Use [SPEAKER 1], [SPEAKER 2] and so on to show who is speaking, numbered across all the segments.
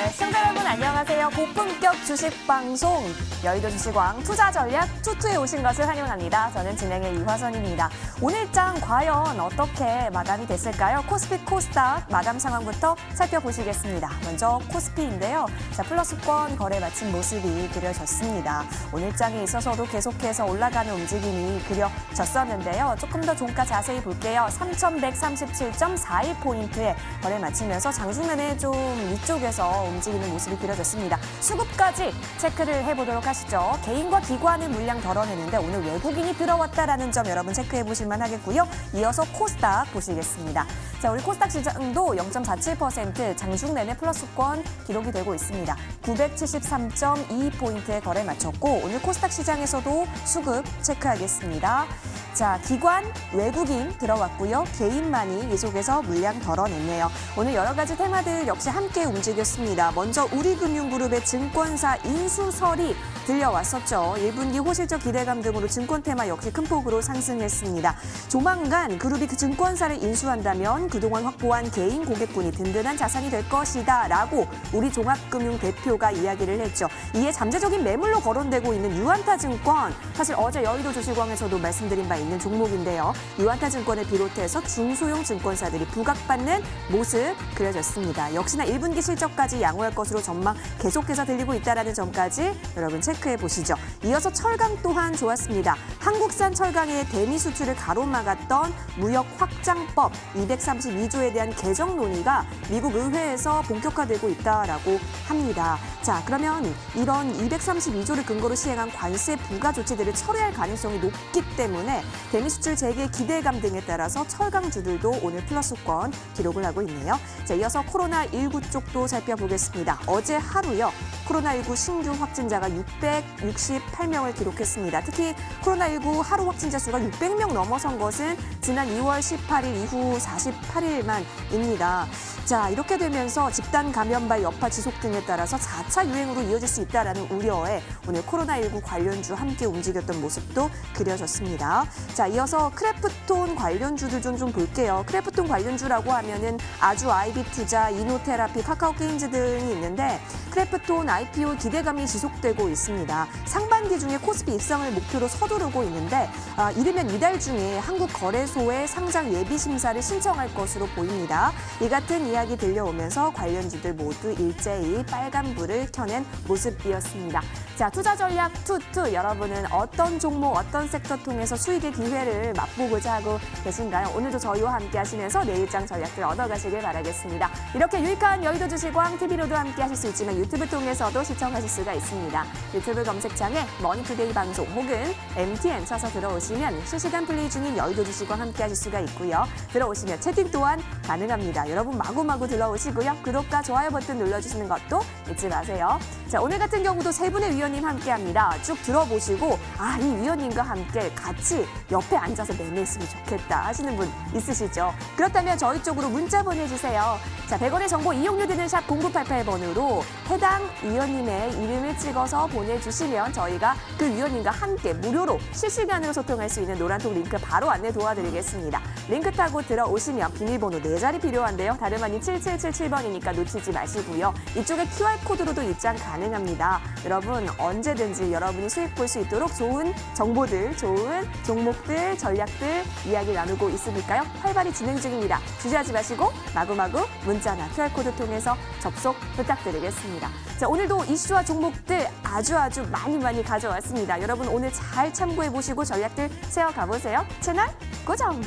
[SPEAKER 1] 네, 시청자 여러분 안녕하세요. 고품격 주식방송 여의도 주식왕 투자전략 투투에 오신 것을 환영합니다. 저는 진행의 이화선입니다. 오늘장 과연 어떻게 마감이 됐을까요? 코스피 코스닥 마감 상황부터 살펴보시겠습니다. 먼저 코스피인데요. 자, 플러스권 거래 마친 모습이 그려졌습니다. 오늘장에 있어서도 계속해서 올라가는 움직임이 그려졌었는데요. 조금 더 종가 자세히 볼게요. 3,137.41포인트에 거래 마치면서 장중 내내 좀 위쪽에서 움직이는 모습이 그려졌습니다. 수급까지 체크를 해보도록 하시죠. 개인과 기관은 물량 덜어내는데 오늘 외국인이 들어왔다라는 점 여러분 체크해 보실만 하겠고요. 이어서 코스닥 보시겠습니다. 자, 우리 코스닥 시장도 0.47% 장중 내내 플러스권 기록이 되고 있습니다. 973.22포인트에 거래 마쳤고 오늘 코스닥 시장에서도 수급 체크하겠습니다. 자, 기관, 외국인 들어왔고요. 개인만이 계속해서 물량 덜어냈네요. 오늘 여러 가지 테마들 역시 함께 움직였습니다. 먼저 우리금융그룹의 증권사 인수설이 들려왔었죠. 1분기 호실적 기대감 등으로 증권 테마 역시 큰 폭으로 상승했습니다. 조만간 그룹이 그 증권사를 인수한다면 그동안 확보한 개인 고객군이 든든한 자산이 될 것이다 라고 우리 종합금융 대표가 이야기를 했죠. 이에 잠재적인 매물로 거론되고 있는 유안타증권, 사실 어제 여의도 주식왕에서도 말씀드린 바 있는 종목인데요. 유안타증권을 비롯해서 중소형 증권사들이 부각받는 모습 그려졌습니다. 역시나 1분기 실적까지 양호할 것으로 전망 계속해서 들리고 있다는 점까지 여러분 체크해 보시죠. 이어서 철강 또한 좋았습니다. 한국산 철강의 대미 수출을 가로막았던 무역 확장법 232조에 대한 개정 논의가 미국 의회에서 본격화되고 있다라고 합니다. 자, 그러면 이런 232조를 근거로 시행한 관세 부과 조치들을 철회할 가능성이 높기 때문에 대미 수출 재개 기대감 등에 따라서 철강주들도 오늘 플러스권 기록을 하고 있네요. 자, 이어서 코로나19 쪽도 살펴보겠습니다. 어제 하루요. 코로나19 신규 확진자가 668명을 기록했습니다. 특히 코로나19 하루 확진자 수가 600명 넘어선 것은 지난 2월 18일 이후 48일만입니다. 자, 이렇게 되면서 집단 감염발 여파 지속 등에 따라서 4차 유행으로 이어질 수 있다는 우려에 오늘 코로나19 관련주 함께 움직였던 모습도 그려졌습니다. 자, 이어서 크래프톤 관련주들 좀 볼게요. 크래프톤 관련주라고 하면은 아주 아이비투자, 이노테라피, 카카오게임즈 등이 있는데 크래프톤 IPO 기대감이 지속되고 있습니다. 상반기 중에 코스피 입상을 목표로 서두르고 있는데 이르면 이달 중에 한국거래소에 상장 예비 심사를 신청할 것으로 보입니다. 이 같은 이야기 들려오면서 관련주들 모두 일제히 빨간불을 켜낸 모습이었습니다. 자, 투자 전략 투투 여러분은 어떤 종목, 어떤 섹터 통해서 수익의 기회를 맛보고자 하고 계신가요? 오늘도 저희와 함께 하시면서 내일장 전략들 얻어가시길 바라겠습니다. 이렇게 유익한 여의도 주식왕 TV로도 함께 하실 수 있지만 유튜브 통해서도 시청하실 수가 있습니다. 유튜브 검색창에 머니투데이 방송 혹은 MTN 쳐서 들어오시면 실시간 플레이 중인 여의도 주식왕 함께 하실 수가 있고요. 들어오시면 채팅 또한 가능합니다. 여러분 마구마구 들어오시고요. 구독과 좋아요 버튼 눌러주시는 것도 잊지 마세요. 자, 오늘 같은 경우도 세 분의 위원님 함께합니다. 쭉 들어보시고 이 위원님과 함께 같이 옆에 앉아서 매매했으면 좋겠다 하시는 분 있으시죠? 그렇다면 저희 쪽으로 문자 보내주세요. 자, 100원의 정보 이용료 드는 샵 0988번으로 해당 위원님의 이름을 찍어서 보내주시면 저희가 그 위원님과 함께 무료로 실시간으로 소통할 수 있는 노란통 링크 바로 안내 도와드리겠습니다. 링크 타고 들어오시면 비밀번호 4자리 필요한데요. 다름 아닌 7777번이니까 놓치지 마시고요. 이쪽에 QR코드로도 입장 가능합니다. 여러분 언제든지 여러분이 수익 볼 수 있도록 좋은 정보들, 좋은 종목들, 전략들 이야기 나누고 있으니까요. 활발히 진행 중입니다. 주저하지 마시고 마구마구 문자나 QR코드 통해서 접속 부탁드리겠습니다. 자, 오늘도 이슈와 종목들 아주 많이 가져왔습니다. 여러분 오늘 잘 참고해보시고 전략들 세워가보세요. 채널 고정!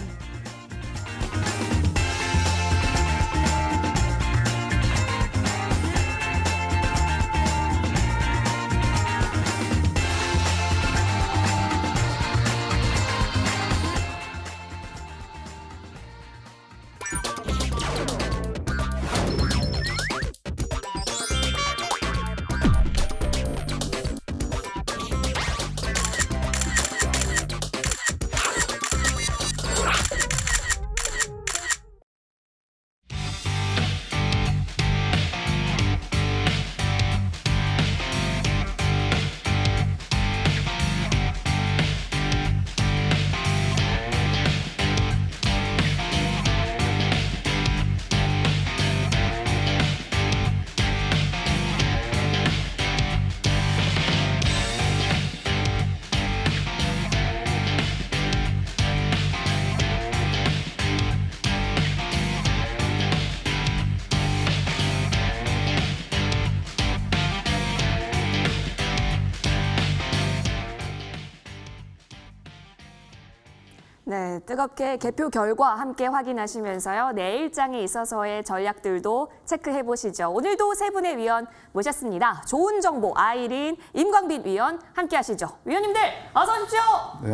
[SPEAKER 1] 네, 뜨겁게 개표 결과 함께 확인하시면서요. 내일장에 있어서의 전략들도 체크해 보시죠. 오늘도 세 분의 위원 모셨습니다. 좋은 정보 아이린, 임광빈 위원 함께 하시죠. 위원님들 어서 오십시오.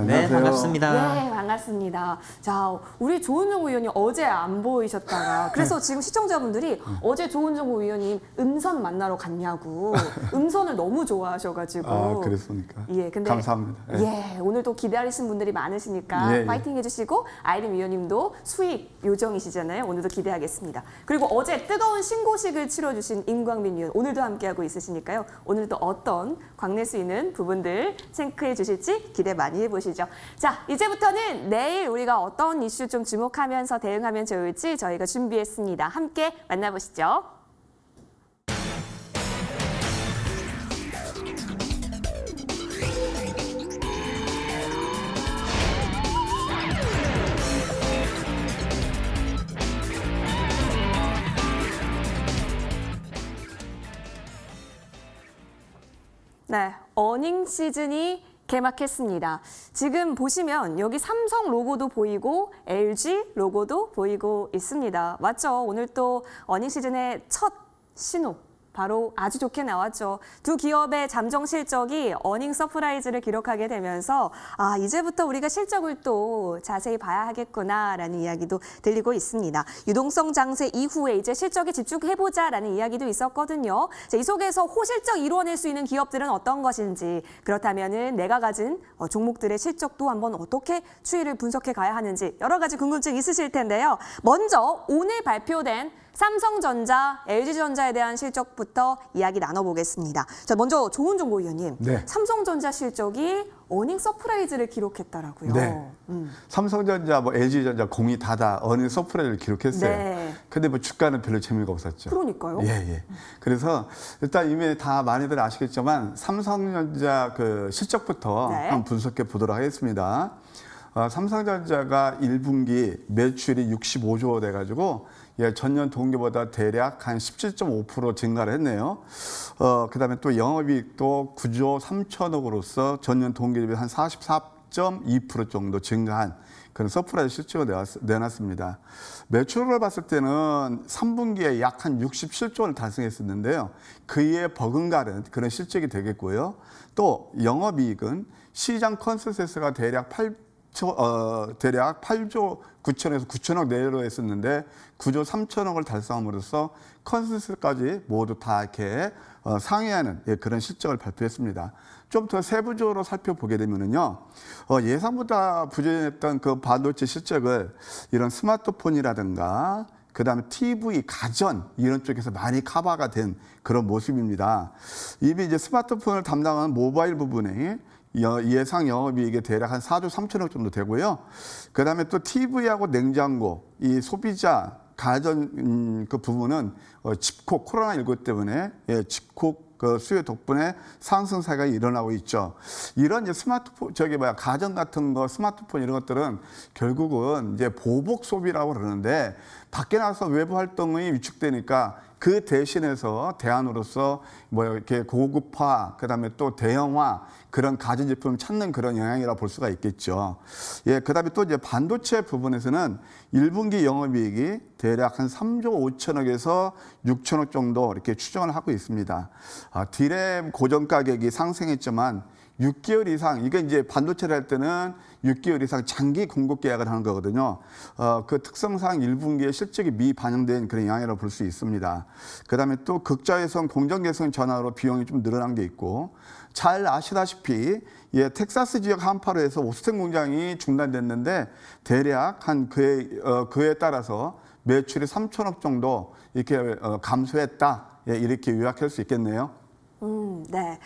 [SPEAKER 2] 네, 반갑습니다.
[SPEAKER 1] 네, 반갑습니다. 자, 우리 좋은 정보 위원님 어제 안 보이셨다가 그래서 지금 시청자분들이 어제 좋은 정보 위원님 음선 만나러 갔냐고 음선을 너무 좋아하셔가지고.
[SPEAKER 2] 아, 그랬습니까?
[SPEAKER 1] 예, 근데
[SPEAKER 2] 감사합니다.
[SPEAKER 1] 예, 오늘도 기다리신 분들이 많으시니까
[SPEAKER 2] 예, 예.
[SPEAKER 1] 파이팅 해주시고 아이린 위원님도 수익 요정이시잖아요. 오늘도 기대하겠습니다. 그리고 어제 뜨거운 신고식을 치러주신 임광빈 위원 오늘도 함께하고 있으시니까요. 오늘도 어떤 광내 수 있는 부분들 체크해 주실지 기대 많이 해보시죠. 자, 이제부터는 내일 우리가 어떤 이슈 좀 주목하면서 대응하면 좋을지 저희가 준비했습니다. 함께 만나보시죠. 네, 어닝 시즌이 개막했습니다. 지금 보시면 여기 삼성 로고도 보이고 LG 로고도 보이고 있습니다. 맞죠? 오늘 또 어닝 시즌의 첫 신호. 바로 아주 좋게 나왔죠. 두 기업의 잠정 실적이 어닝 서프라이즈를 기록하게 되면서 아, 이제부터 우리가 실적을 또 자세히 봐야 하겠구나라는 이야기도 들리고 있습니다. 유동성 장세 이후에 이제 실적에 집중해보자라는 이야기도 있었거든요. 자, 이 속에서 호실적 이루어낼 수 있는 기업들은 어떤 것인지 그렇다면은 내가 가진 종목들의 실적도 한번 어떻게 추이를 분석해 가야 하는지 여러 가지 궁금증 있으실 텐데요. 먼저 오늘 발표된 삼성전자, LG전자에 대한 실적부터 이야기 나눠보겠습니다. 자, 먼저 좋은 정보 위원님.
[SPEAKER 2] 네.
[SPEAKER 1] 삼성전자 실적이 어닝 서프라이즈를 기록했다라고요.
[SPEAKER 2] 네. 삼성전자, LG전자 공이 다다 어닝 서프라이즈를 기록했어요.
[SPEAKER 1] 네.
[SPEAKER 2] 근데 뭐 주가는 별로 재미가 없었죠.
[SPEAKER 1] 그러니까요.
[SPEAKER 2] 예. 그래서 일단 이미 다 많이들 아시겠지만 삼성전자 그 실적부터
[SPEAKER 1] 네.
[SPEAKER 2] 한번 분석해 보도록 하겠습니다. 삼성전자가 1분기 매출이 65조 돼가지고 전년 동기보다 대략 한 17.5% 증가를 했네요. 그다음에 또 영업이익도 9조 3천억으로서 전년 동기 대비 한 44.2% 정도 증가한 그런 서프라이즈 실적을 내놨습니다. 매출을 봤을 때는 3분기에 약 한 67조를 달성했었는데요. 그에 버금가는 그런 실적이 되겠고요. 또 영업이익은 시장 컨센서스가 대략 8조 9천에서 9천억 내로 했었는데 9조 3천억을 달성함으로써 컨센서스까지 모두 다 이렇게 상회하는 그런 실적을 발표했습니다. 좀 더 세부적으로 살펴보게 되면은요, 예상보다 부진했던 그 반도체 실적을 이런 스마트폰이라든가 그다음에 TV, 가전 이런 쪽에서 많이 커버가 된 그런 모습입니다. 이미 이제 스마트폰을 담당하는 모바일 부분에 예상 영업이익이 대략 한 4조 3천억 정도 되고요. 그다음에 또 TV하고 냉장고, 이 소비자 가전 그 부분은 집콕 코로나19 때문에 집콕 그 수요 덕분에 상승세가 일어나고 있죠. 이런 이제 스마트폰 가전 같은 거 스마트폰 이런 것들은 결국은 이제 보복 소비라고 그러는데 밖에 나가서 외부 활동이 위축되니까 그 대신해서 대안으로서 이렇게 고급화, 그다음에 또 대형화 그런 가전제품을 찾는 그런 영향이라 볼 수가 있겠죠. 예, 그다음에 또 이제 반도체 부분에서는 1분기 영업이익이 대략 한 3조 5천억에서 6천억 정도 이렇게 추정을 하고 있습니다. 디램 고정 가격이 상승했지만 6개월 이상, 이게 이제 반도체를 할 때는 6개월 이상 장기 공급 계약을 하는 거거든요. 그 특성상 1분기에 실적이 미반영된 그런 영향이라고 볼 수 있습니다. 그 다음에 또 극자회선 공정 개선 전환으로 비용이 좀 늘어난 게 있고, 잘 아시다시피 텍사스 지역 한파로에서 오스틴 공장이 중단됐는데 대략 한 그에 따라서 매출이 3천억 정도 이렇게 감소했다. 이렇게 요약할 수 있겠네요.
[SPEAKER 1] 네.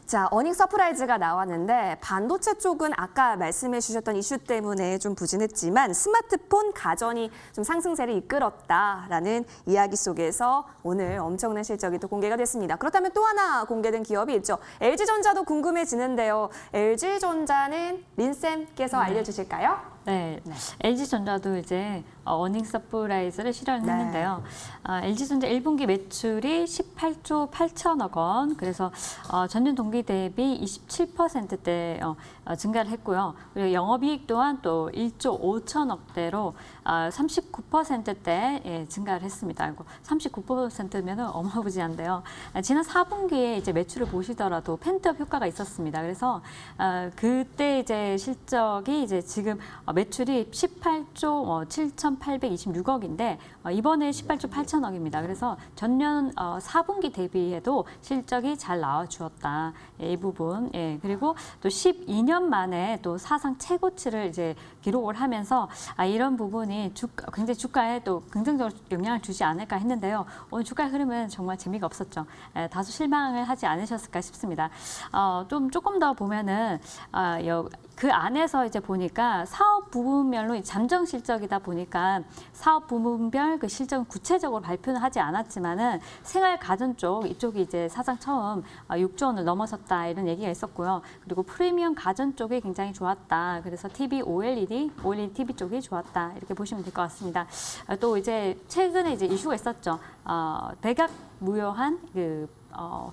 [SPEAKER 1] 자, 어닝 서프라이즈가 나왔는데 반도체 쪽은 아까 말씀해 주셨던 이슈 때문에 좀 부진했지만 스마트폰 가전이 좀 상승세를 이끌었다라는 이야기 속에서 오늘 엄청난 실적이 또 공개가 됐습니다. 그렇다면 또 하나 공개된 기업이 있죠. LG전자도 궁금해지는데요. LG전자는 린쌤께서 알려주실까요?
[SPEAKER 3] 네,
[SPEAKER 1] 네.
[SPEAKER 3] LG전자도 이제 어닝 서프라이즈를 실현했는데요. LG전자 1분기 매출이 18조 8천억 원, 그래서 전년 동기 대비 27%대 증가를 했고요. 그리고 영업이익 또한 또 1조 5천억대로 39%대 증가를 했습니다. 39%면 어마무지한데요. 지난 4분기에 이제 매출을 보시더라도 펜트업 효과가 있었습니다. 그래서 그때 이제 실적이 이제 지금 매출이 18조 7,826억인데 이번에 18조 8천억입니다. 그래서 전년 4분기 대비해도 실적이 잘 나와주었다. 이 부분. 예. 그리고 또 12년 만에 또 사상 최고치를 이제 기록을 하면서 이런 부분이 굉장히 주가에 또 긍정적으로 영향을 주지 않을까 했는데요. 오늘 주가의 흐름은 정말 재미가 없었죠. 다소 실망을 하지 않으셨을까 싶습니다. 조금 더 보면은 그 안에서 이제 보니까 사업 부분별로 잠정 실적이다 보니까 사업 부문별 그 실적은 구체적으로 발표는 하지 않았지만은 생활 가전 쪽 이쪽이 이제 사상 처음 6조 원을 넘어섰다 이런 얘기가 있었고요. 그리고 프리미엄 가전 쪽이 굉장히 좋았다. 그래서 TV, OLED TV 쪽이 좋았다 이렇게 보시면 될 것 같습니다. 또 이제 최근에 이제 이슈가 있었죠. 백악 무효한 그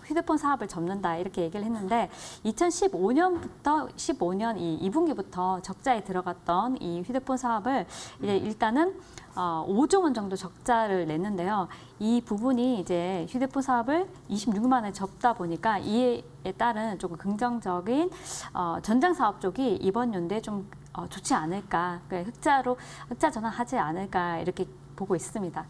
[SPEAKER 3] 휴대폰 사업을 접는다 이렇게 얘기를 했는데 2015년부터 15년 이 2분기부터 적자에 들어갔던 이 휴대폰 사업을 이제 일단은 5조 원 정도 적자를 냈는데요. 이 부분이 이제 휴대폰 사업을 26년 만에 접다 보니까 이에 따른 조금 긍정적인 전장 사업 쪽이 이번 연도에 좀 좋지 않을까, 그러니까 흑자 전환하지 않을까 이렇게 보고 있습니다.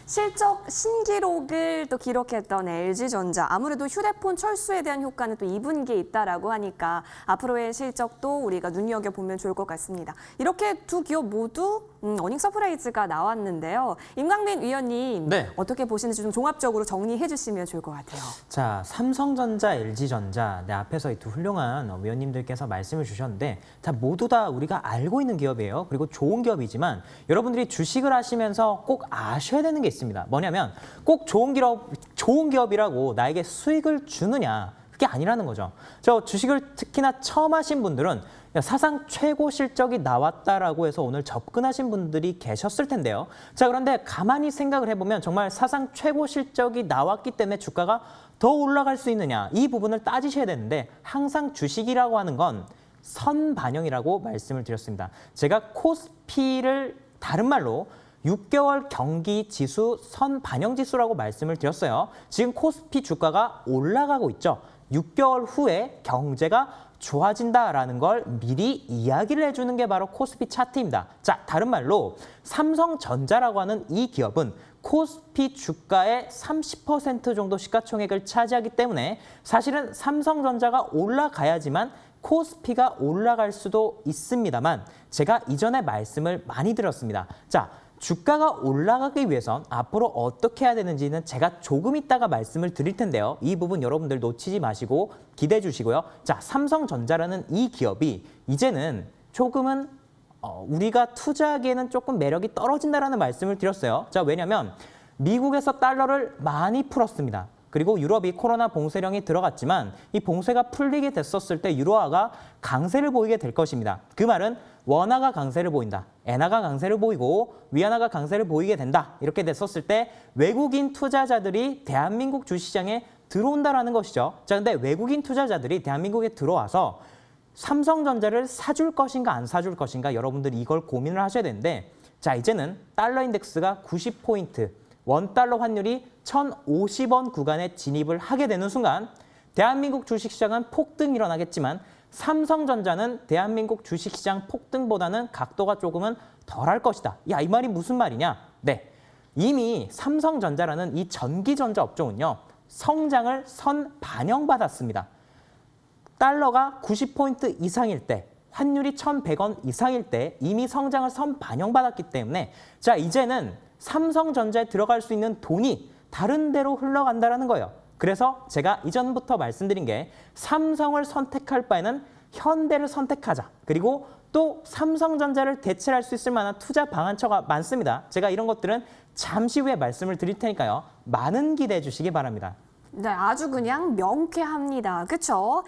[SPEAKER 1] 실적 신기록을 또 기록했던 LG전자. 아무래도 휴대폰 철수에 대한 효과는 또 2분기에 있다라고 하니까 앞으로의 실적도 우리가 눈여겨보면 좋을 것 같습니다. 이렇게 두 기업 모두 어닝 서프라이즈가 나왔는데요. 임광민 위원님,
[SPEAKER 4] 네.
[SPEAKER 1] 어떻게 보시는지 좀 종합적으로 정리해 주시면 좋을 것 같아요.
[SPEAKER 4] 자, 삼성전자, LG전자, 내 앞에서 이 두 훌륭한 위원님들께서 말씀을 주셨는데 모두 다 우리가 알고 있는 기업이에요. 그리고 좋은 기업이지만 여러분들이 주식을 하시면서 꼭 아셔야 되는 게 있습니다. 뭐냐면 꼭 좋은 기업이라고 나에게 수익을 주느냐, 그게 아니라는 거죠. 저 주식을 특히나 처음 하신 분들은 사상 최고 실적이 나왔다라고 해서 오늘 접근하신 분들이 계셨을 텐데요. 자, 그런데 가만히 생각을 해보면 정말 사상 최고 실적이 나왔기 때문에 주가가 더 올라갈 수 있느냐, 이 부분을 따지셔야 되는데 항상 주식이라고 하는 건 선반영이라고 말씀을 드렸습니다. 제가 코스피를 다른 말로 6개월 경기 지수 선반영 지수라고 말씀을 드렸어요. 지금 코스피 주가가 올라가고 있죠. 6개월 후에 경제가 좋아진다라는 걸 미리 이야기를 해주는 게 바로 코스피 차트입니다. 자, 다른 말로 삼성전자라고 하는 이 기업은 코스피 주가의 30% 정도 시가총액을 차지하기 때문에 사실은 삼성전자가 올라가야지만 코스피가 올라갈 수도 있습니다만 제가 이전에 말씀을 많이 드렸습니다. 자, 주가가 올라가기 위해선 앞으로 어떻게 해야 되는지는 제가 조금 이따가 말씀을 드릴 텐데요. 이 부분 여러분들 놓치지 마시고 기대해 주시고요. 자, 삼성전자라는 이 기업이 이제는 조금은 우리가 투자하기에는 조금 매력이 떨어진다라는 말씀을 드렸어요. 자, 왜냐하면 미국에서 달러를 많이 풀었습니다. 그리고 유럽이 코로나 봉쇄령이 들어갔지만 이 봉쇄가 풀리게 됐었을 때 유로화가 강세를 보이게 될 것입니다. 그 말은 원화가 강세를 보인다. 엔화가 강세를 보이고 위안화가 강세를 보이게 된다. 이렇게 됐었을 때 외국인 투자자들이 대한민국 주시장에 들어온다라는 것이죠. 자, 근데 외국인 투자자들이 대한민국에 들어와서 삼성전자를 사줄 것인가 안 사줄 것인가 여러분들이 이걸 고민을 하셔야 되는데 자, 이제는 달러 인덱스가 90포인트, 원달러 환율이 1,050원 구간에 진입을 하게 되는 순간 대한민국 주식시장은 폭등이 일어나겠지만 삼성전자는 대한민국 주식시장 폭등보다는 각도가 조금은 덜할 것이다. 야, 이 말이 무슨 말이냐? 네, 이미 삼성전자라는 이 전기전자 업종은요. 성장을 선반영받았습니다. 달러가 90포인트 이상일 때, 환율이 1,100원 이상일 때 이미 성장을 선반영받았기 때문에 자, 이제는 삼성전자에 들어갈 수 있는 돈이 다른 데로 흘러간다는 거예요. 그래서 제가 이전부터 말씀드린 게 삼성을 선택할 바에는 현대를 선택하자. 그리고 또 삼성전자를 대체할 수 있을 만한 투자 방안처가 많습니다. 제가 이런 것들은 잠시 후에 말씀을 드릴 테니까요. 많은 기대해 주시기 바랍니다.
[SPEAKER 1] 네, 아주 그냥 명쾌합니다. 그렇죠?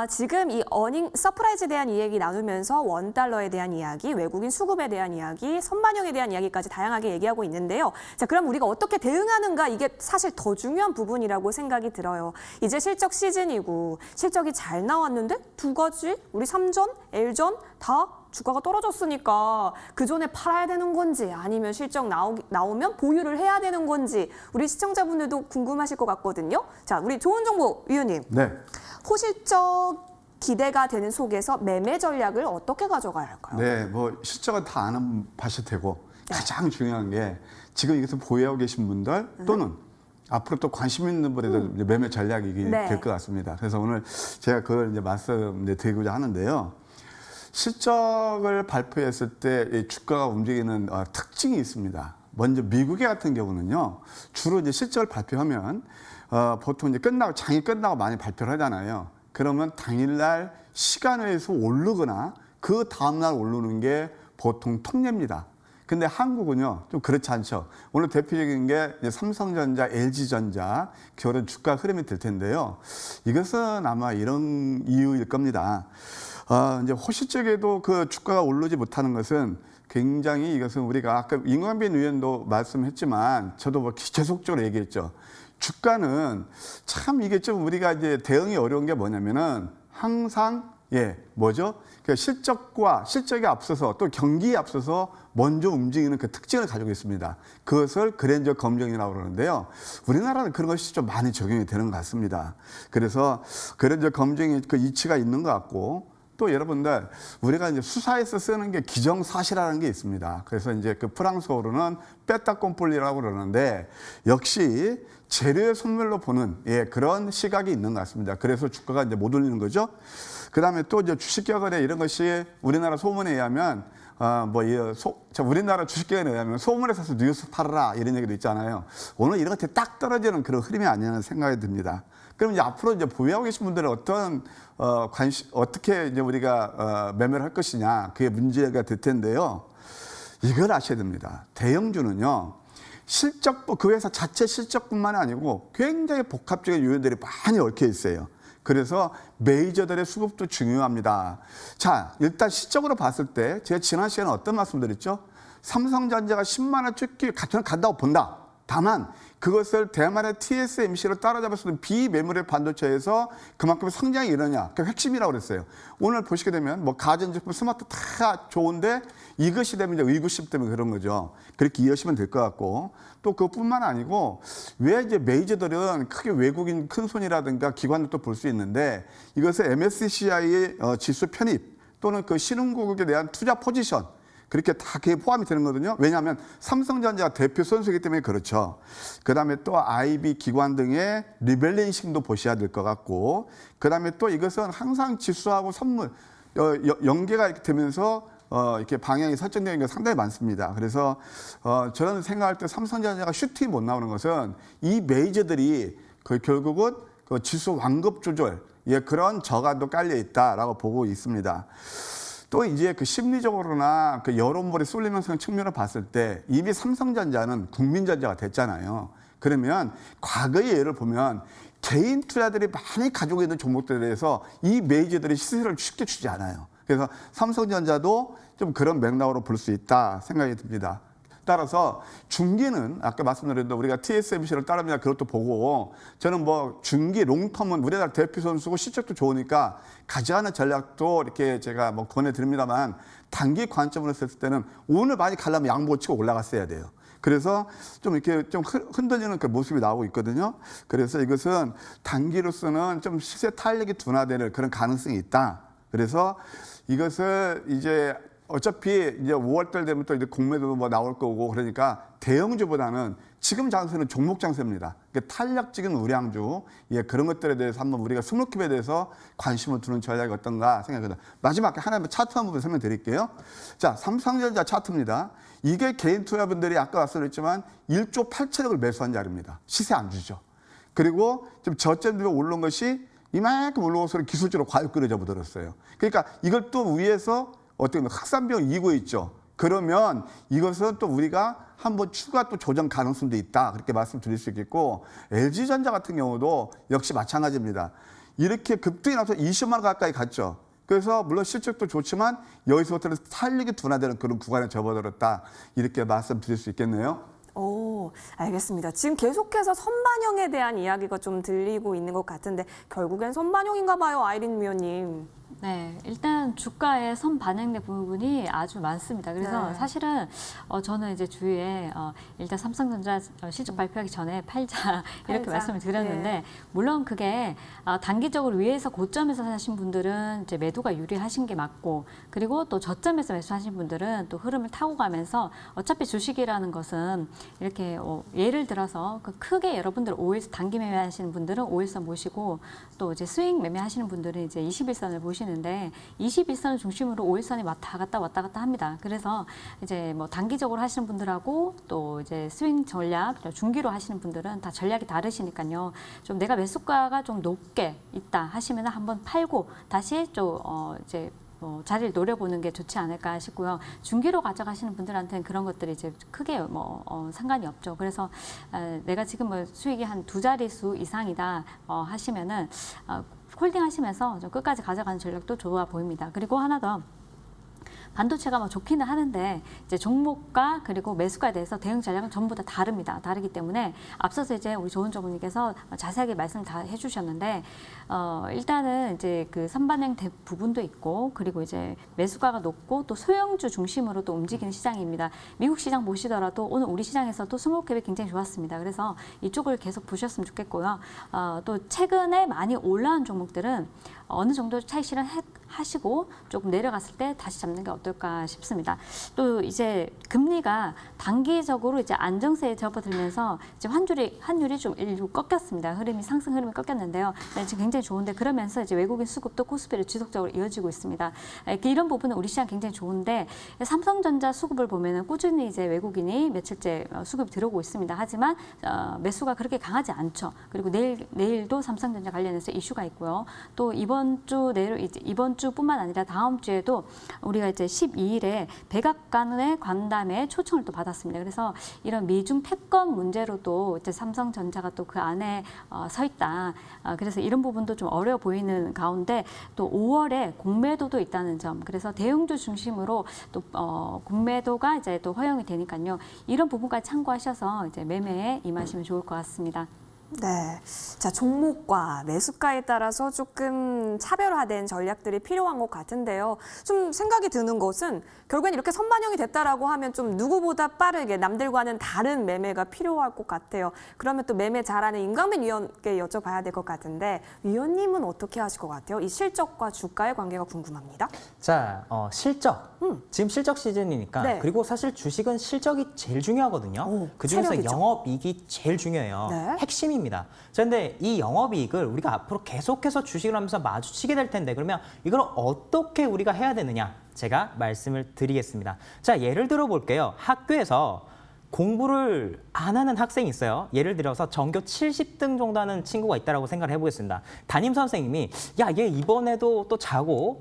[SPEAKER 1] 지금 이 어닝 서프라이즈에 대한 이야기 나누면서 원달러에 대한 이야기, 외국인 수급에 대한 이야기, 선반영에 대한 이야기까지 다양하게 얘기하고 있는데요. 자, 그럼 우리가 어떻게 대응하는가 이게 사실 더 중요한 부분이라고 생각이 들어요. 이제 실적 시즌이고 실적이 잘 나왔는데 두 가지 우리 3전, L전 다 주가가 떨어졌으니까 그 전에 팔아야 되는 건지 아니면 실적 나오면 보유를 해야 되는 건지 우리 시청자분들도 궁금하실 것 같거든요. 자, 우리 좋은 정보 위원님.
[SPEAKER 2] 네.
[SPEAKER 1] 호실적 기대가 되는 속에서 매매 전략을 어떻게 가져가야 할까요?
[SPEAKER 2] 네, 뭐 실적은 다 아는 바실 테고 가장 중요한 게 지금 여기서 보유하고 계신 분들 또는 앞으로 또 관심 있는 분들의 이제 매매 전략이
[SPEAKER 1] 네.
[SPEAKER 2] 될 것 같습니다. 그래서 오늘 제가 그걸 이제 말씀드리고자 하는데요. 실적을 발표했을 때 이 주가가 움직이는 특징이 있습니다. 먼저 미국의 같은 경우는요, 주로 이제 실적을 발표하면 보통 이제 장이 끝나고 많이 발표를 하잖아요. 그러면 당일날 시간에서 오르거나 그 다음날 오르는 게 보통 통례입니다. 근데 한국은요, 좀 그렇지 않죠. 오늘 대표적인 게 이제 삼성전자, LG전자, 그런 주가 흐름이 될 텐데요. 이것은 아마 이런 이유일 겁니다. 이제 호실적에도 그 주가가 오르지 못하는 것은 굉장히 이것은 우리가 아까 임광빈 의원도 말씀했지만 저도 뭐 계속적으로 얘기했죠. 주가는 참 이게 좀 우리가 이제 대응이 어려운 게 뭐냐면은 항상 뭐죠? 그러니까 실적에 앞서서 또 경기에 앞서서 먼저 움직이는 그 특징을 가지고 있습니다. 그것을 그랜저 검증이라고 그러는데요. 우리나라는 그런 것이 좀 많이 적용이 되는 것 같습니다. 그래서 그랜저 검증이 그 이치가 있는 것 같고 또 여러분들 우리가 이제 수사에서 쓰는 게 기정사실이라는 게 있습니다. 그래서 이제 그 프랑스어로는 빼따꼼폴리라고 그러는데 역시 재료의 선물로 보는 그런 시각이 있는 것 같습니다. 그래서 주가가 이제 못 올리는 거죠. 그다음에 또 이제 주식거래 이런 것이 우리나라 소문에 의하면 우리나라 주식거래에 의하면 소문에 사서 뉴스 팔아라 이런 얘기도 있잖아요. 오늘 이런 것들이 딱 떨어지는 그런 흐름이 아니라는 생각이 듭니다. 그럼 이제 앞으로 이제 보유하고 계신 분들은 어떻게 이제 우리가 매매를 할 것이냐 그게 문제가 될 텐데요. 이걸 아셔야 됩니다. 대형주는요. 그 회사 자체 실적뿐만 아니고 굉장히 복합적인 요인들이 많이 얽혀 있어요. 그래서 메이저들의 수급도 중요합니다. 자, 일단 시적으로 봤을 때 제가 지난 시간에 어떤 말씀드렸죠? 삼성전자가 10만 원 찍기 간다고 본다. 다만 그것을 대만의 TSMC로 따라잡을 수 있는 비메모리 반도체에서 그만큼 성장이 일어나냐. 그게 핵심이라고 그랬어요. 오늘 보시게 되면 뭐 가전제품, 스마트 다 좋은데 이것이 되면 이제 의구심 때문에 그런 거죠. 그렇게 이해하시면 될 것 같고 또 그것뿐만 아니고 왜 이제 메이저들은 크게 외국인 큰손이라든가 기관들도 볼 수 있는데 이것을 MSCI의 지수 편입 또는 그 신흥국에 대한 투자 포지션 그렇게 다 그게 포함이 되는 거거든요. 왜냐하면 삼성전자가 대표 선수이기 때문에 그렇죠. 그다음에 또 IB 기관 등의 리밸런싱도 보셔야 될 것 같고 그다음에 또 이것은 항상 지수하고 선물 연계가 이렇게 되면서 이렇게 방향이 설정되는 게 상당히 많습니다. 그래서 저는 생각할 때 삼성전자가 슈팅이 못 나오는 것은 이 메이저들이 결국은 그 지수 완급 조절 그런 저간도 깔려 있다라고 보고 있습니다. 또 이제 그 심리적으로나 그 여론몰이 쏠리면서 측면을 봤을 때 이미 삼성전자는 국민전자가 됐잖아요. 그러면 과거의 예를 보면 개인 투자들이 많이 가지고 있는 종목들에 대해서 이 메이저들이 시세를 쉽게 주지 않아요. 그래서 삼성전자도 좀 그런 맥락으로 볼 수 있다 생각이 듭니다. 따라서 중기는 아까 말씀드렸는데 우리가 TSMC를 따릅니다. 그것도 보고 저는 뭐 중기 롱텀은 우리나라 대표 선수고 실적도 좋으니까 가져가는 전략도 이렇게 제가 뭐 권해드립니다만 단기 관점으로 했을 때는 오늘 많이 가려면 양보 치고 올라갔어야 돼요. 그래서 좀 이렇게 좀 흔들리는 그 모습이 나오고 있거든요. 그래서 이것은 단기로서는 좀 시세 탄력이 둔화되는 그런 가능성이 있다. 그래서 이것을 이제 어차피 이제 5월달 되면 또 이제 공매도 뭐 나올 거고 그러니까 대형주보다는 지금 장세는 종목 장세입니다. 그러니까 탄력적인 우량주 그런 것들에 대해서 한번 우리가 스몰캡에 대해서 관심을 두는 전략이 어떤가 생각합니다. 마지막에 하나만 차트 한번 설명드릴게요. 자, 삼성전자 차트입니다. 이게 개인 투자분들이 아까 말씀드렸지만 1조 8천억을 매수한 자리입니다. 시세 안 주죠. 그리고 좀 저점들이 오른 것이 이만큼 올라오서 기술적으로 과육 끌어져 버렸어요. 그러니까 이걸 또 위에서 어떻게 보면 흑산병 2고 있죠. 그러면 이것은 또 우리가 한번 추가 또 조정 가능성도 있다. 그렇게 말씀드릴 수 있겠고, LG전자 같은 경우도 역시 마찬가지입니다. 이렇게 급등이 나서 20만 원 가까이 갔죠. 그래서 물론 실적도 좋지만 여기서부터는 탄력이 둔화되는 그런 구간에 접어들었다. 이렇게 말씀드릴 수 있겠네요.
[SPEAKER 1] 오, 알겠습니다. 지금 계속해서 선반영에 대한 이야기가 좀 들리고 있는 것 같은데 결국엔 선반영인가 봐요, 아이린 위원님.
[SPEAKER 3] 네, 일단 주가에 선 반영된 부분이 아주 많습니다. 그래서
[SPEAKER 1] 네.
[SPEAKER 3] 사실은 저는 이제 주위에 일단 삼성전자 실적 발표하기 전에 팔자 이렇게
[SPEAKER 1] 팔자.
[SPEAKER 3] 말씀을 드렸는데
[SPEAKER 1] 네.
[SPEAKER 3] 물론 그게 단기적으로 위에서 고점에서 사신 분들은 이제 매도가 유리하신 게 맞고 그리고 또 저점에서 매수하신 분들은 또 흐름을 타고 가면서 어차피 주식이라는 것은 이렇게 예를 들어서 그 크게 여러분들 5일선 단기 매매하시는 분들은 5일선 보시고 또 이제 스윙 매매하시는 분들은 이제 21선을 보시는데 21선을 중심으로 5일선이 왔다 갔다 합니다. 그래서 이제 뭐 단기적으로 하시는 분들하고 또 이제 스윙 전략, 중기로 하시는 분들은 다 전략이 다르시니까요. 좀 내가 매수가가 좀 높게 있다 하시면 한번 팔고 다시 좀 이제 자리를 노려보는 게 좋지 않을까 싶고요. 중기로 가져가시는 분들한테는 그런 것들이 이제 크게 상관이 없죠. 그래서 내가 지금 뭐 수익이 한 2자릿수 이상이다 하시면은 홀딩 하시면서 좀 끝까지 가져가는 전략도 좋아 보입니다. 그리고 하나 더. 반도체가 뭐 좋기는 하는데 이제 종목과 그리고 매수가에 대해서 대응 전략은 전부 다 다릅니다. 다르기 때문에 앞서서 이제 우리 조은정님께서 자세하게 말씀 다 해주셨는데 일단은 이제 그 선반영 부분도 있고 그리고 이제 매수가가 높고 또 소형주 중심으로 또 움직이는 시장입니다. 미국 시장 보시더라도 오늘 우리 시장에서도 스몰캡이 굉장히 좋았습니다. 그래서 이쪽을 계속 보셨으면 좋겠고요. 또 최근에 많이 올라온 종목들은 어느 정도 차익 실현하시고 조금 내려갔을 때 다시 잡는 게 어떨까 싶습니다. 또 이제 금리가 단기적으로 이제 안정세에 접어들면서 이제 환율이 좀 일부 꺾였습니다. 상승 흐름이 꺾였는데요. 지금 굉장히 좋은데 그러면서 이제 외국인 수급도 코스피를 지속적으로 이어지고 있습니다. 이런 부분은 우리 시장 굉장히 좋은데 삼성전자 수급을 보면은 꾸준히 이제 외국인이 며칠째 수급이 들어오고 있습니다. 하지만 매수가 그렇게 강하지 않죠. 그리고 내일도 삼성전자 관련해서 이슈가 있고요. 또 이번 주뿐만 아니라 다음 주에도 우리가 이제 12일에 백악관의 관담에 초청을 또 받았습니다. 그래서 이런 미중 패권 문제로도 이제 삼성전자가 또 그 안에 서 있다. 그래서 이런 부분도 좀 어려워 보이는 가운데 또 5월에 공매도도 있다는 점. 그래서 대형주 중심으로 또 공매도가 이제 또 허용이 되니까요. 이런 부분까지 참고하셔서 이제 매매에 임하시면 좋을 것 같습니다.
[SPEAKER 1] 네. 자, 종목과 매수가에 따라서 조금 차별화된 전략들이 필요한 것 같은데요. 좀 생각이 드는 것은 결국엔 이렇게 선반영이 됐다라고 하면 좀 누구보다 빠르게 남들과는 다른 매매가 필요할 것 같아요. 그러면 또 매매 잘하는 임강민 위원께 여쭤봐야 될 것 같은데 위원님은 어떻게 하실 것 같아요? 이 실적과 주가의 관계가 궁금합니다.
[SPEAKER 4] 자, 실적. 지금 실적 시즌이니까
[SPEAKER 1] 네.
[SPEAKER 4] 그리고 사실 주식은 실적이 제일 중요하거든요.
[SPEAKER 1] 오,
[SPEAKER 4] 그중에서
[SPEAKER 1] 체력이죠.
[SPEAKER 4] 영업이익이 제일 중요해요.
[SPEAKER 1] 네.
[SPEAKER 4] 핵심입니다. 자, 근데 이 영업이익을 우리가 앞으로 계속해서 주식을 하면서 마주치게 될 텐데 그러면 이걸 어떻게 우리가 해야 되느냐? 제가 말씀을 드리겠습니다. 자, 예를 들어 볼게요. 학교에서 공부를 안 하는 학생이 있어요. 예를 들어서 전교 70등 정도 하는 친구가 있다고 생각을 해보겠습니다. 담임 선생님이 야, 얘 이번에도 또 자꾸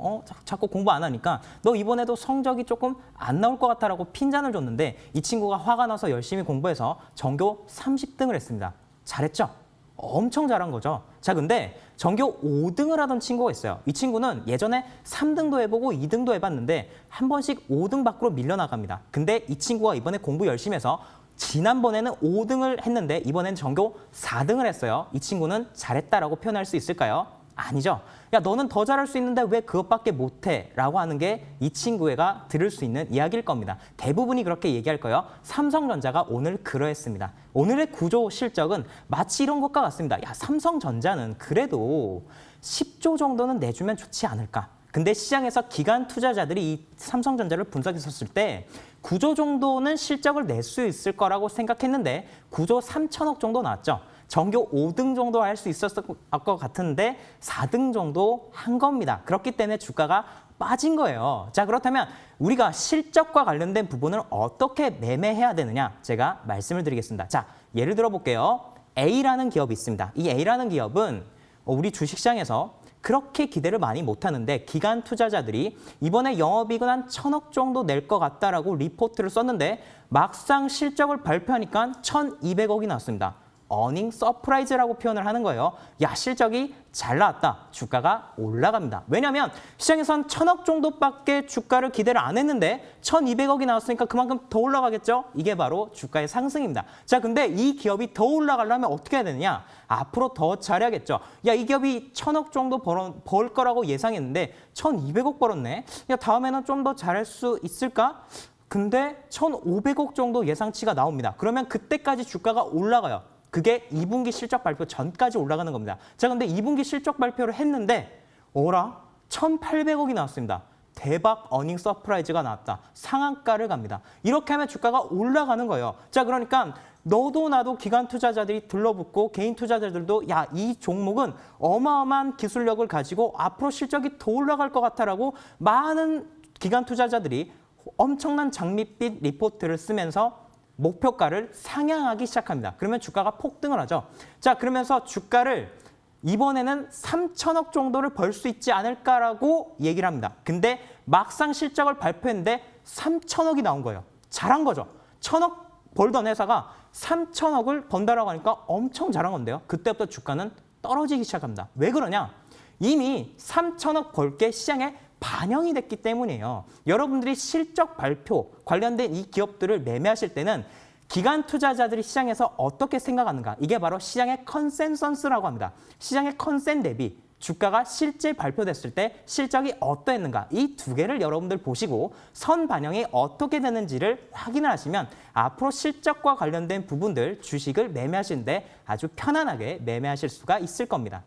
[SPEAKER 4] 공부 안 하니까 너 이번에도 성적이 조금 안 나올 것 같아라고 핀잔을 줬는데 이 친구가 화가 나서 열심히 공부해서 전교 30등을 했습니다. 잘했죠? 엄청 잘한 거죠. 자, 근데 전교 5등을 하던 친구가 있어요. 이 친구는 예전에 3등도 해보고 2등도 해봤는데 한 번씩 5등 밖으로 밀려나갑니다. 근데 이 친구가 이번에 공부 열심히 해서 지난번에는 5등을 했는데 이번엔 전교 4등을 했어요. 이 친구는 잘했다라고 표현할 수 있을까요? 아니죠. 야, 너는 더 잘할 수 있는데 왜 그것밖에 못해? 라고 하는 게 이 친구가 들을 수 있는 이야기일 겁니다. 대부분이 그렇게 얘기할 거예요. 삼성전자가 오늘 그러했습니다. 오늘의 구조 실적은 마치 이런 것과 같습니다. 야, 삼성전자는 그래도 10조 정도는 내주면 좋지 않을까? 근데 시장에서 기관 투자자들이 이 삼성전자를 분석했었을 때 9조 정도는 실적을 낼 수 있을 거라고 생각했는데 9조 3천억 정도 나왔죠. 전교 5등 정도 할 수 있었을 것 같은데 4등 정도 한 겁니다. 그렇기 때문에 주가가 빠진 거예요. 자, 그렇다면 우리가 실적과 관련된 부분을 어떻게 매매해야 되느냐? 제가 말씀을 드리겠습니다. 자, 예를 들어 볼게요. A라는 기업이 있습니다. 이 A라는 기업은 우리 주식시장에서 그렇게 기대를 많이 못하는데 기관 투자자들이 이번에 영업이익은 한 1,000억 정도 낼 것 같다라고 리포트를 썼는데 막상 실적을 발표하니까 1,200억이 나왔습니다. 어닝 서프라이즈라고 표현을 하는 거예요. 야, 실적이 잘 나왔다. 주가가 올라갑니다. 왜냐하면 시장에선 1,000억 정도밖에 주가를 기대를 안 했는데 1,200억이 나왔으니까 그만큼 더 올라가겠죠? 이게 바로 주가의 상승입니다. 자, 근데 이 기업이 더 올라가려면 어떻게 해야 되느냐? 앞으로 더 잘해야겠죠. 야, 이 기업이 1,000억 정도 벌 거라고 예상했는데 1,200억 벌었네. 야, 다음에는 좀 더 잘할 수 있을까? 근데 1,500억 정도 예상치가 나옵니다. 그러면 그때까지 주가가 올라가요. 그게 2분기 실적 발표 전까지 올라가는 겁니다. 자, 근데 2분기 실적 발표를 했는데 어라? 1,800억이 나왔습니다. 대박 어닝 서프라이즈가 나왔다. 상한가를 갑니다. 이렇게 하면 주가가 올라가는 거예요. 자, 그러니까 너도 나도 기관 투자자들이 들러붙고 개인 투자자들도 야, 이 종목은 어마어마한 기술력을 가지고 앞으로 실적이 더 올라갈 것 같다라고 많은 기관 투자자들이 엄청난 장밋빛 리포트를 쓰면서 목표가를 상향하기 시작합니다. 그러면 주가가 폭등을 하죠. 자, 그러면서 주가를 이번에는 3,000억 정도를 벌 수 있지 않을까라고 얘기를 합니다. 근데 막상 실적을 발표했는데 3,000억이 나온 거예요. 잘한 거죠. 1,000억 벌던 회사가 3,000억을 번다라고 하니까 엄청 잘한 건데요. 그때부터 주가는 떨어지기 시작합니다. 왜 그러냐? 이미 3,000억 벌게 시장에 반영이 됐기 때문이에요. 여러분들이 실적 발표 관련된 이 기업들을 매매하실 때는 기관 투자자들이 시장에서 어떻게 생각하는가? 이게 바로 시장의 컨센서스라고 합니다. 시장의 컨센 대비 주가가 실제 발표됐을 때 실적이 어떠했는가? 이 두 개를 여러분들 보시고 선 반영이 어떻게 되는지를 확인을 하시면 앞으로 실적과 관련된 부분들 주식을 매매하시는데 아주 편안하게 매매하실 수가 있을 겁니다.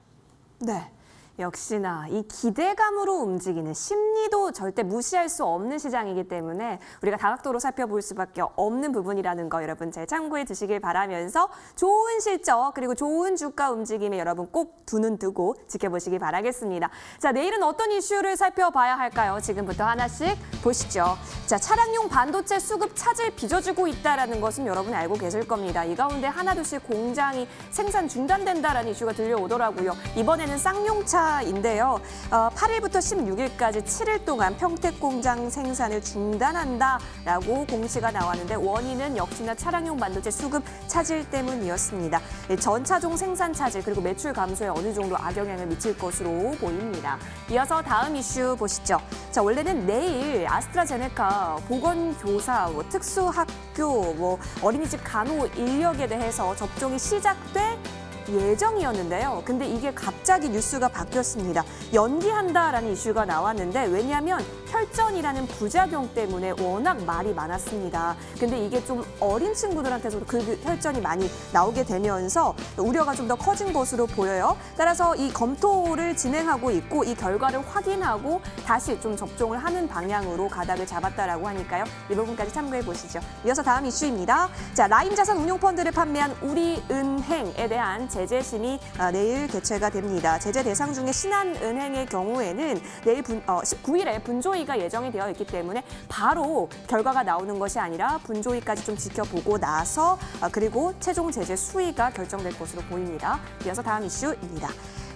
[SPEAKER 1] 네. 역시나 이 기대감으로 움직이는 심리도 절대 무시할 수 없는 시장이기 때문에 우리가 다각도로 살펴볼 수밖에 없는 부분이라는 거 여러분 잘 참고해 주시길 바라면서 좋은 실적 그리고 좋은 주가 움직임에 여러분 꼭 두 눈 뜨고 지켜보시기 바라겠습니다. 자, 내일은 어떤 이슈를 살펴봐야 할까요? 지금부터 하나씩 보시죠. 자, 차량용 반도체 수급 차질 빚어주고 있다는 것은 여러분이 알고 계실 겁니다. 이 가운데 하나둘씩 공장이 생산 중단된다라는 이슈가 들려오더라고요. 이번에는 쌍용차 인데요. 8일부터 16일까지 7일 동안 평택 공장 생산을 중단한다라고 공시가 나왔는데 원인은 역시나 차량용 반도체 수급 차질 때문이었습니다. 전차종 생산 차질 그리고 매출 감소에 어느 정도 악영향을 미칠 것으로 보입니다. 이어서 다음 이슈 보시죠. 자, 원래는 내일 아스트라제네카 보건교사, 특수학교, 어린이집 간호 인력에 대해서 접종이 시작돼 예정이었는데요. 근데 이게 갑자기 뉴스가 바뀌었습니다. 연기한다라는 이슈가 나왔는데 왜냐하면 혈전이라는 부작용 때문에 워낙 말이 많았습니다. 근데 이게 좀 어린 친구들한테서도 그 혈전이 많이 나오게 되면서 우려가 좀 더 커진 것으로 보여요. 따라서 이 검토를 진행하고 있고 이 결과를 확인하고 다시 좀 접종을 하는 방향으로 가닥을 잡았다라고 하니까요. 이 부분까지 참고해 보시죠. 이어서 다음 이슈입니다. 자, 라임 자산 운용 펀드를 판매한 우리은행에 대한 제재심의 내일 개최가 됩니다. 제재 대상 중에 신한은행의 경우에는 내일 19일에 분조위가 예정이 되어 있기 때문에 바로 결과가 나오는 것이 아니라 분조위까지 좀 지켜보고 나서 그리고 최종 제재 수위가 결정될 것으로 보입니다. 이어서 다음 이슈입니다.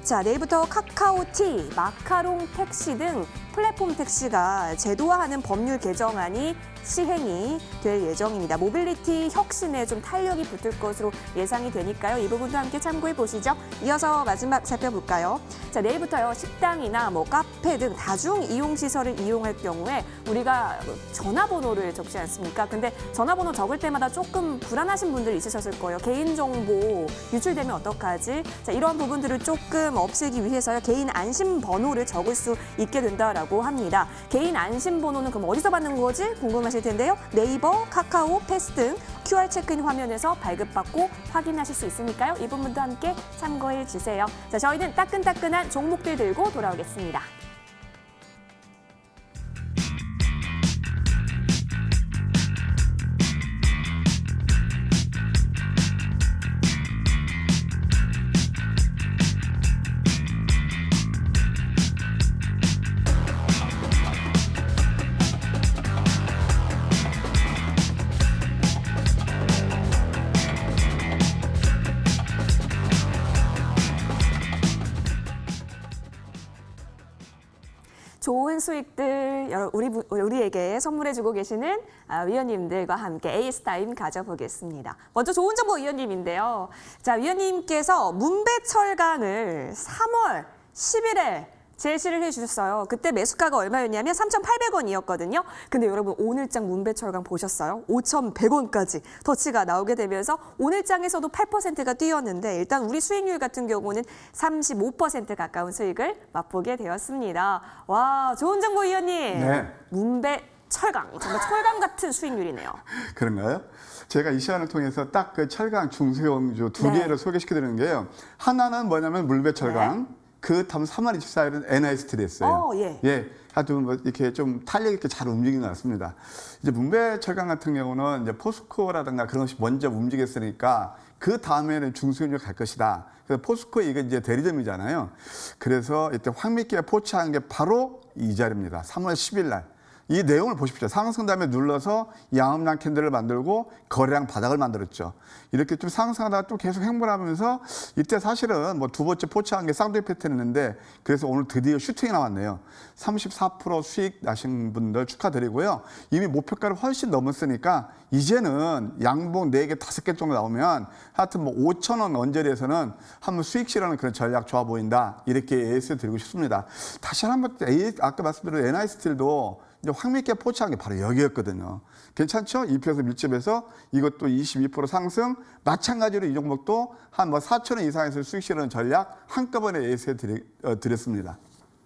[SPEAKER 1] 자, 내일부터 카카오티, 마카롱 택시 등 플랫폼 택시가 제도화하는 법률 개정안이 시행이 될 예정입니다. 모빌리티 혁신에 좀 탄력이 붙을 것으로 예상이 되니까요. 이 부분도 함께 참고해 보시죠. 이어서 마지막 살펴볼까요? 자, 내일부터요. 식당이나 카페 등 다중 이용 시설을 이용할 경우에 우리가 전화번호를 적지 않습니까? 근데 전화번호 적을 때마다 조금 불안하신 분들 있으셨을 거예요. 개인정보 유출되면 어떡하지? 자, 이러한 부분들을 조금 없애기 위해서요. 개인 안심번호를 적을 수 있게 된다라고 합니다. 개인 안심번호는 그럼 어디서 받는 거지? 궁금하실 텐데요. 네이버, 카카오, 패스 등 QR 체크인 화면에서 발급받고 확인하실 수 있으니까요. 이 부분도 함께 참고해 주세요. 자, 저희는 따끈따끈한 종목들 들고 돌아오겠습니다. 많은 수익들 우리에게 선물해주고 계시는 위원님들과 함께 에이스타임 가져보겠습니다. 먼저 좋은 정보 위원님인데요. 자, 위원님께서 문배철강을 3월 10일에 제시를 해주셨어요. 그때 매수가가 얼마였냐면 3,800원이었거든요. 근데 여러분 오늘장 문배철강 보셨어요? 5,100원까지 터치가 나오게 되면서 오늘장에서도 8%가 뛰었는데 일단 우리 수익률 같은 경우는 35% 가까운 수익을 맛보게 되었습니다. 와, 좋은 정보 위원님.
[SPEAKER 2] 네.
[SPEAKER 1] 문배철강, 정말 철강 같은 수익률이네요.
[SPEAKER 2] 그런가요? 제가 이 시간을 통해서 딱 그 철강 중소형주 두
[SPEAKER 1] 네.
[SPEAKER 2] 개를 소개시켜드리는 게요. 하나는 뭐냐면 물배철강. 그 다음 3월 24일은 NI스틸이었어요.
[SPEAKER 1] 예.
[SPEAKER 2] 하여튼 뭐 이렇게 좀 탄력 있게 잘 움직인 것 같습니다. 이제 문배철강 같은 경우는 이제 포스코라든가 그런 것이 먼저 움직였으니까 그 다음에는 중소형주가 갈 것이다. 그래서 포스코 이게 이제 대리점이잖아요. 그래서 이때 황미끼가 포착한 게 바로 이 자리입니다. 3월 10일 날. 이 내용을 보십시오. 상승 다음에 눌러서 양음양 캔들을 만들고 거래량 바닥을 만들었죠. 이렇게 좀 상승하다가 또 계속 행보하면서 이때 사실은 뭐 두 번째 포착한 게 쌍둥이 패턴이었는데 그래서 오늘 드디어 슈팅이 나왔네요. 34% 수익 나신 분들 축하드리고요. 이미 목표가를 훨씬 넘었으니까 이제는 양봉 4개, 5개 정도 나오면 하여튼 뭐 5,000원 언저리에서는 한번 수익 실현하는 그런 전략 좋아 보인다. 이렇게 AS 드리고 싶습니다. 다시 한번 아까 말씀드린 NI스틸도 이제 황미끼 포착한 게 바로 여기였거든요. 괜찮죠? 2%에서 밀집해서 이것도 22% 상승. 마찬가지로 이 종목도 한 뭐 4,000원 이상에서 수익 실현 전략 한꺼번에 AS에 드렸습니다.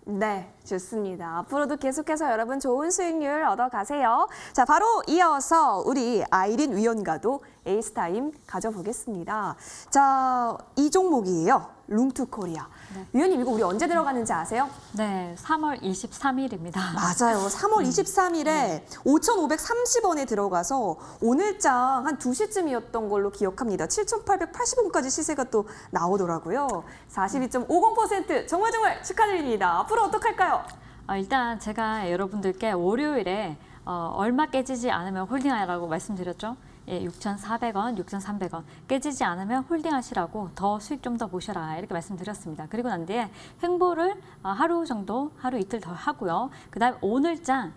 [SPEAKER 1] 네, 좋습니다. 앞으로도 계속해서 여러분 좋은 수익률 얻어가세요. 자, 바로 이어서 우리 아이린 위원과도 에이스타임 가져보겠습니다. 자, 이 종목이에요. 룽투코리아.
[SPEAKER 3] 네.
[SPEAKER 1] 위원님, 이거 우리 언제 들어가는지 아세요?
[SPEAKER 3] 네, 3월 23일입니다.
[SPEAKER 1] 맞아요. 3월 23일에 5,530원에 들어가서 오늘장 한 2시쯤이었던 걸로 기억합니다. 7,880원까지 시세가 또 나오더라고요. 42.50% 정말 축하드립니다. 앞으로 어떡할까요?
[SPEAKER 3] 일단 제가 여러분들께 월요일에 얼마 깨지지 않으면 홀딩하라고 말씀드렸죠. 예, 6,400원, 6,300원 깨지지 않으면 홀딩하시라고 더 수익 좀 더 보셔라 이렇게 말씀드렸습니다. 그리고 난 뒤에 횡보를 하루 정도, 하루 이틀 더 하고요. 그다음 오늘장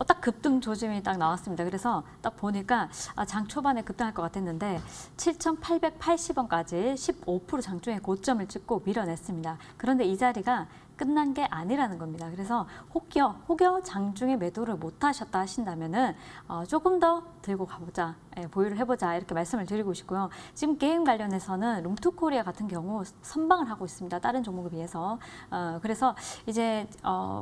[SPEAKER 3] 딱 급등 조짐이 딱 나왔습니다. 그래서 딱 보니까 장 초반에 급등할 것 같았는데 7,880원까지 15% 장중에 고점을 찍고 밀어냈습니다. 그런데 이 자리가 끝난 게 아니라는 겁니다. 그래서 혹여 장중에 매도를 못 하셨다 하신다면은 조금 더 들고 가보자, 보유를 해보자 이렇게 말씀을 드리고 싶고요. 지금 게임 관련해서는 롱투코리아 같은 경우 선방을 하고 있습니다. 다른 종목에 비해서. 그래서 이제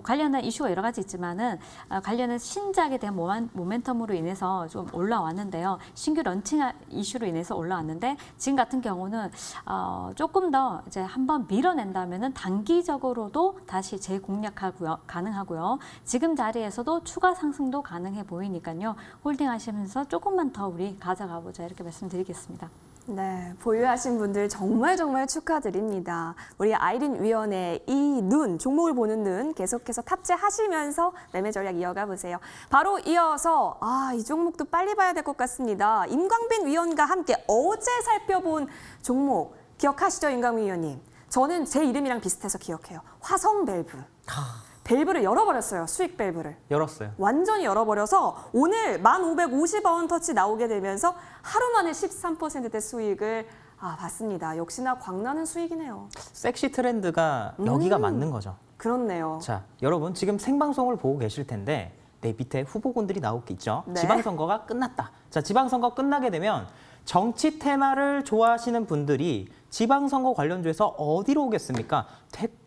[SPEAKER 3] 관련한 이슈가 여러 가지 있지만은 관련한 신작에 대한 모멘텀으로 인해서 좀 올라왔는데요. 신규 런칭 이슈로 인해서 올라왔는데 지금 같은 경우는 조금 더 이제 한번 밀어낸다면은 단기적으로도 다시 재공략하고요, 가능하고요. 지금 자리에서도 추가 상승도 가능해 보이니까요. 홀딩하시면서 조금만 더 우리 가져가 보자 이렇게 말씀드리겠습니다.
[SPEAKER 1] 네, 보유하신 분들 정말 축하드립니다. 우리 아이린 위원의 이 눈, 종목을 보는 눈 계속해서 탑재하시면서 매매 전략 이어가 보세요. 바로 이어서 이 종목도 빨리 봐야 될 것 같습니다. 임광빈 위원과 함께 어제 살펴본 종목 기억하시죠, 임광빈 위원님? 저는 제 이름이랑 비슷해서 기억해요. 화성 밸브. 밸브를 열어버렸어요. 수익 밸브를.
[SPEAKER 4] 열었어요.
[SPEAKER 1] 완전히 열어버려서 오늘 1,550원 터치 나오게 되면서 하루 만에 13%대 수익을 봤습니다. 역시나 광나는 수익이네요.
[SPEAKER 4] 섹시 트렌드가 여기가 맞는 거죠.
[SPEAKER 1] 그렇네요.
[SPEAKER 4] 자, 여러분 지금 생방송을 보고 계실 텐데 내 밑에 후보군들이 나오고 있죠.
[SPEAKER 1] 네.
[SPEAKER 4] 지방선거가 끝났다. 자, 지방선거 끝나게 되면 정치 테마를 좋아하시는 분들이 지방선거 관련주에서 어디로 오겠습니까?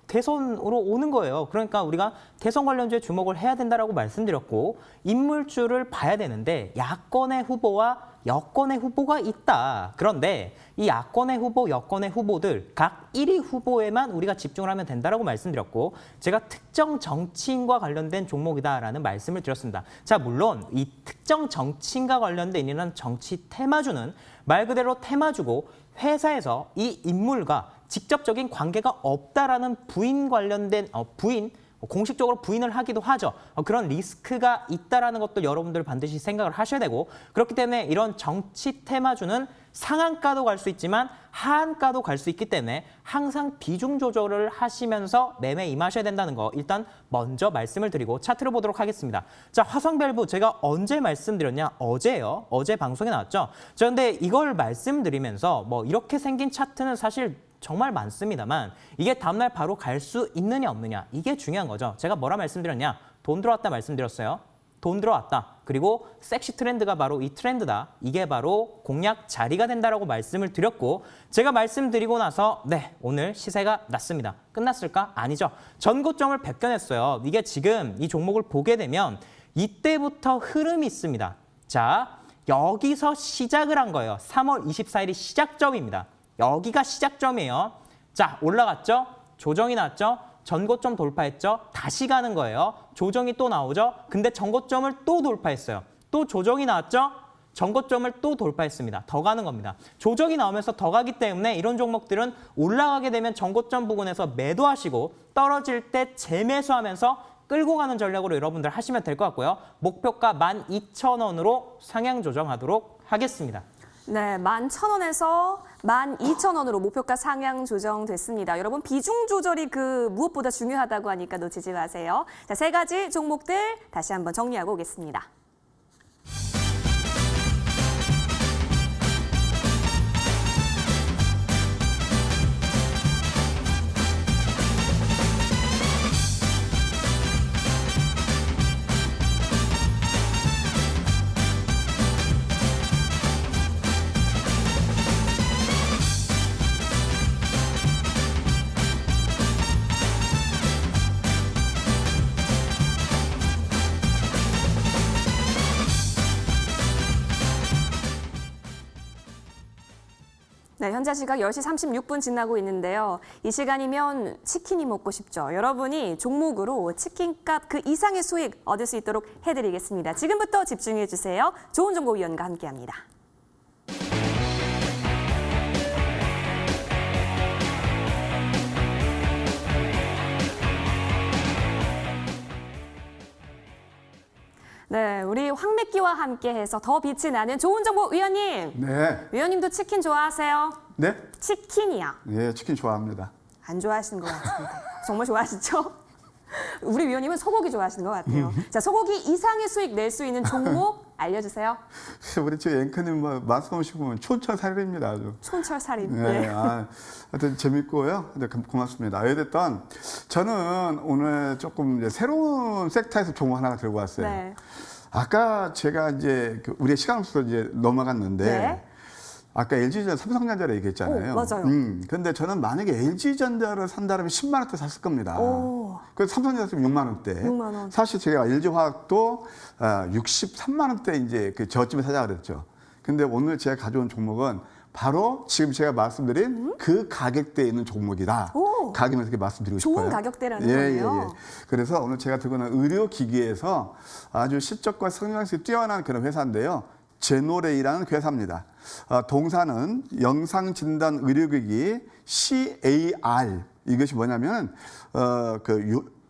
[SPEAKER 4] 대선으로 오는 거예요. 그러니까 우리가 대선 관련주에 주목을 해야 된다라고 말씀드렸고 인물주를 봐야 되는데 야권의 후보와 여권의 후보가 있다. 그런데 이 야권의 후보, 여권의 후보들 각 1위 후보에만 우리가 집중을 하면 된다라고 말씀드렸고 제가 특정 정치인과 관련된 종목이다라는 말씀을 드렸습니다. 자, 물론 이 특정 정치인과 관련된 이런 정치 테마주는 말 그대로 테마주고 회사에서 이 인물과 직접적인 관계가 없다라는 부인 관련된 공식적으로 부인을 하기도 하죠. 그런 리스크가 있다라는 것도 여러분들 반드시 생각을 하셔야 되고 그렇기 때문에 이런 정치 테마주는 상한가도 갈 수 있지만 하한가도 갈 수 있기 때문에 항상 비중 조절을 하시면서 매매 임하셔야 된다는 거 일단 먼저 말씀을 드리고 차트를 보도록 하겠습니다. 자, 화성밸브 제가 언제 말씀드렸냐? 어제요. 어제 방송에 나왔죠. 자, 근데 이걸 말씀드리면서 뭐 이렇게 생긴 차트는 사실 정말 많습니다만 이게 다음날 바로 갈 수 있느냐 없느냐 이게 중요한 거죠. 제가 뭐라 말씀드렸냐? 돈 들어왔다 말씀드렸어요. 돈 들어왔다. 그리고 섹시 트렌드가 바로 이 트렌드다. 이게 바로 공략 자리가 된다라고 말씀을 드렸고 제가 말씀드리고 나서 네, 오늘 시세가 났습니다. 끝났을까? 아니죠. 전고점을 벗겨냈어요. 이게 지금 이 종목을 보게 되면 이때부터 흐름이 있습니다. 자, 여기서 시작을 한 거예요. 3월 24일이 시작점입니다. 여기가 시작점이에요. 자, 올라갔죠? 조정이 났죠? 전고점 돌파했죠? 다시 가는 거예요. 조정이 또 나오죠? 근데 전고점을 또 돌파했어요. 또 조정이 나왔죠? 전고점을 또 돌파했습니다. 더 가는 겁니다. 조정이 나오면서 더 가기 때문에 이런 종목들은 올라가게 되면 전고점 부근에서 매도하시고 떨어질 때 재매수하면서 끌고 가는 전략으로 여러분들 하시면 될 것 같고요. 목표가 12,000원으로 상향 조정하도록 하겠습니다.
[SPEAKER 1] 네, 11,000원에서 12,000원으로 목표가 상향 조정됐습니다. 여러분 비중 조절이 무엇보다 중요하다고 하니까 놓치지 마세요. 자, 세 가지 종목들 다시 한번 정리하고 오겠습니다. 네, 현재 시각 10시 36분 지나고 있는데요. 이 시간이면 치킨이 먹고 싶죠. 여러분이 종목으로 치킨값 그 이상의 수익 얻을 수 있도록 해드리겠습니다. 지금부터 집중해 주세요. 좋은 정보위원과 함께합니다. 네, 우리 황맥기와 함께해서 더 빛이 나는 좋은 정보 위원님.
[SPEAKER 2] 네.
[SPEAKER 1] 위원님도 치킨 좋아하세요?
[SPEAKER 2] 네?
[SPEAKER 1] 치킨이요.
[SPEAKER 2] 예, 치킨 좋아합니다.
[SPEAKER 1] 안 좋아하시는 것 같은데. 정말 좋아하시죠? 우리 위원님은 소고기 좋아하시는 것 같아요. 자, 소고기 이상의 수익 낼 수 있는 종목 알려주세요.
[SPEAKER 2] 우리 저 앵커님 말씀하시고 촌철살인입니다. 아주.
[SPEAKER 1] 촌철살인.
[SPEAKER 2] 네,
[SPEAKER 1] 네.
[SPEAKER 2] 하여튼 재밌고요. 네, 고맙습니다. 어쨌든 저는 오늘 조금 이제 새로운 섹터에서 종목 하나 들고 왔어요.
[SPEAKER 1] 네.
[SPEAKER 2] 아까 제가 이제 우리의 시간 없어서 이제 넘어갔는데
[SPEAKER 1] 네.
[SPEAKER 2] 아까 LG전자, 삼성전자를 얘기했잖아요.
[SPEAKER 1] 오, 맞아요.
[SPEAKER 2] 근데 저는 만약에 LG전자를 산다면 10만 원대 샀을 겁니다.
[SPEAKER 1] 오.
[SPEAKER 2] 그래서 삼성전자 쓰면 6만 원대.
[SPEAKER 1] 6만 원.
[SPEAKER 2] 사실 제가 LG화학도 63만 원대 이제 그 저점에 사자 그랬죠. 근데 오늘 제가 가져온 종목은 바로 지금 제가 말씀드린 그 가격대에 있는 종목이다.
[SPEAKER 1] 오.
[SPEAKER 2] 가격을 이렇게 말씀드리고
[SPEAKER 1] 좋은
[SPEAKER 2] 싶어요.
[SPEAKER 1] 가격대라는 거네요.
[SPEAKER 2] 그래서 오늘 제가 들고 있는 의료기기에서 아주 실적과 성장성이 뛰어난 그런 회사인데요. 제노레이라는 회사입니다. 동사는 영상진단 의료기기 CAR. 이것이 뭐냐면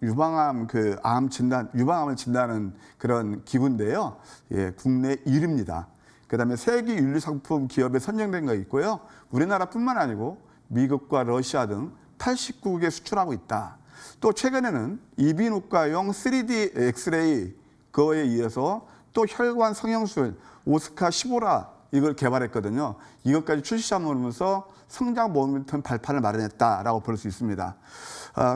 [SPEAKER 2] 유방암 암 진단, 유방암을 진단하는 그런 기구인데요. 예, 국내 1위입니다. 그다음에 세계 윤리상품 기업에 선정된 거 있고요. 우리나라뿐만 아니고 미국과 러시아 등 89국에 수출하고 있다. 또 최근에는 이비인후과용 3D 엑스레이 그거에 이어서 또 혈관 성형술 오스카 15라 이걸 개발했거든요. 이것까지 출시함으로써 성장 모멘텀 발판을 마련했다라고 볼 수 있습니다.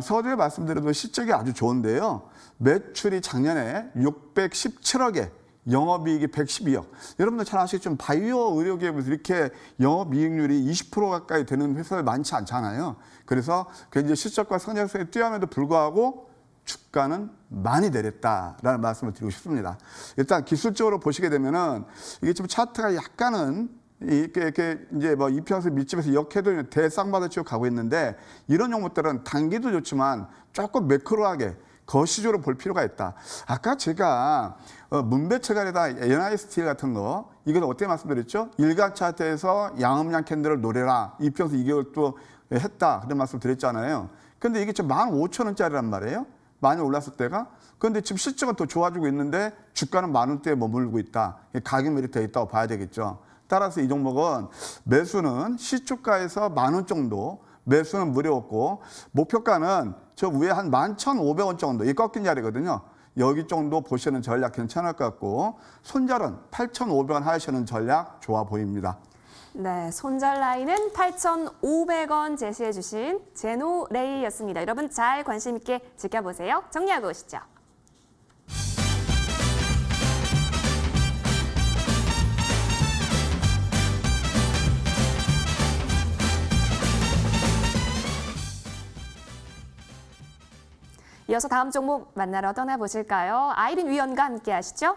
[SPEAKER 2] 서두에 말씀드려도 실적이 아주 좋은데요. 매출이 작년에 617억에 영업이익이 112억. 여러분들 잘 아시겠지만 바이오 의료기업에서 이렇게 영업이익률이 20% 가까이 되는 회사들 많지 않잖아요. 그래서 굉장히 실적과 성장성이 뛰어남에도 불구하고 주가는 많이 내렸다라는 말씀을 드리고 싶습니다. 일단 기술적으로 보시게 되면은 이게 좀 차트가 약간은 이렇게 이제 뭐 이평선 밑집에서 역해도 대쌍바닥 치고 가고 있는데 이런 종목들은 단기도 좋지만 조금 매크로하게 거시적으로 볼 필요가 있다. 아까 제가 문배체관에다 NIST 같은 거 이걸 어떻게 말씀드렸죠? 일각 차트에서 양음양 캔들을 노려라. 이평선 2개월 했다. 그런 말씀 드렸잖아요. 근데 이게 지금 15,000원짜리란 말이에요. 많이 올랐을 때가. 그런데 지금 실적은 더 좋아지고 있는데 주가는 10,000원대에 머물고 있다. 가격 메리트가 있다고 봐야 되겠죠. 따라서 이 종목은 매수는 시초가에서 10,000원 정도, 매수는 무료였고 목표가는 저 위에 한 11,500원 정도, 이 꺾인 자리거든요. 여기 정도 보시는 전략 괜찮을 것 같고 손절은 8,500원 하시는 전략 좋아 보입니다.
[SPEAKER 1] 네, 손절 라인은 8,500원 제시해 주신 제노레이였습니다. 여러분 잘 관심 있게 지켜보세요. 정리하고 오시죠. 이어서 다음 종목 만나러 떠나보실까요? 아이린 위원과 함께 하시죠.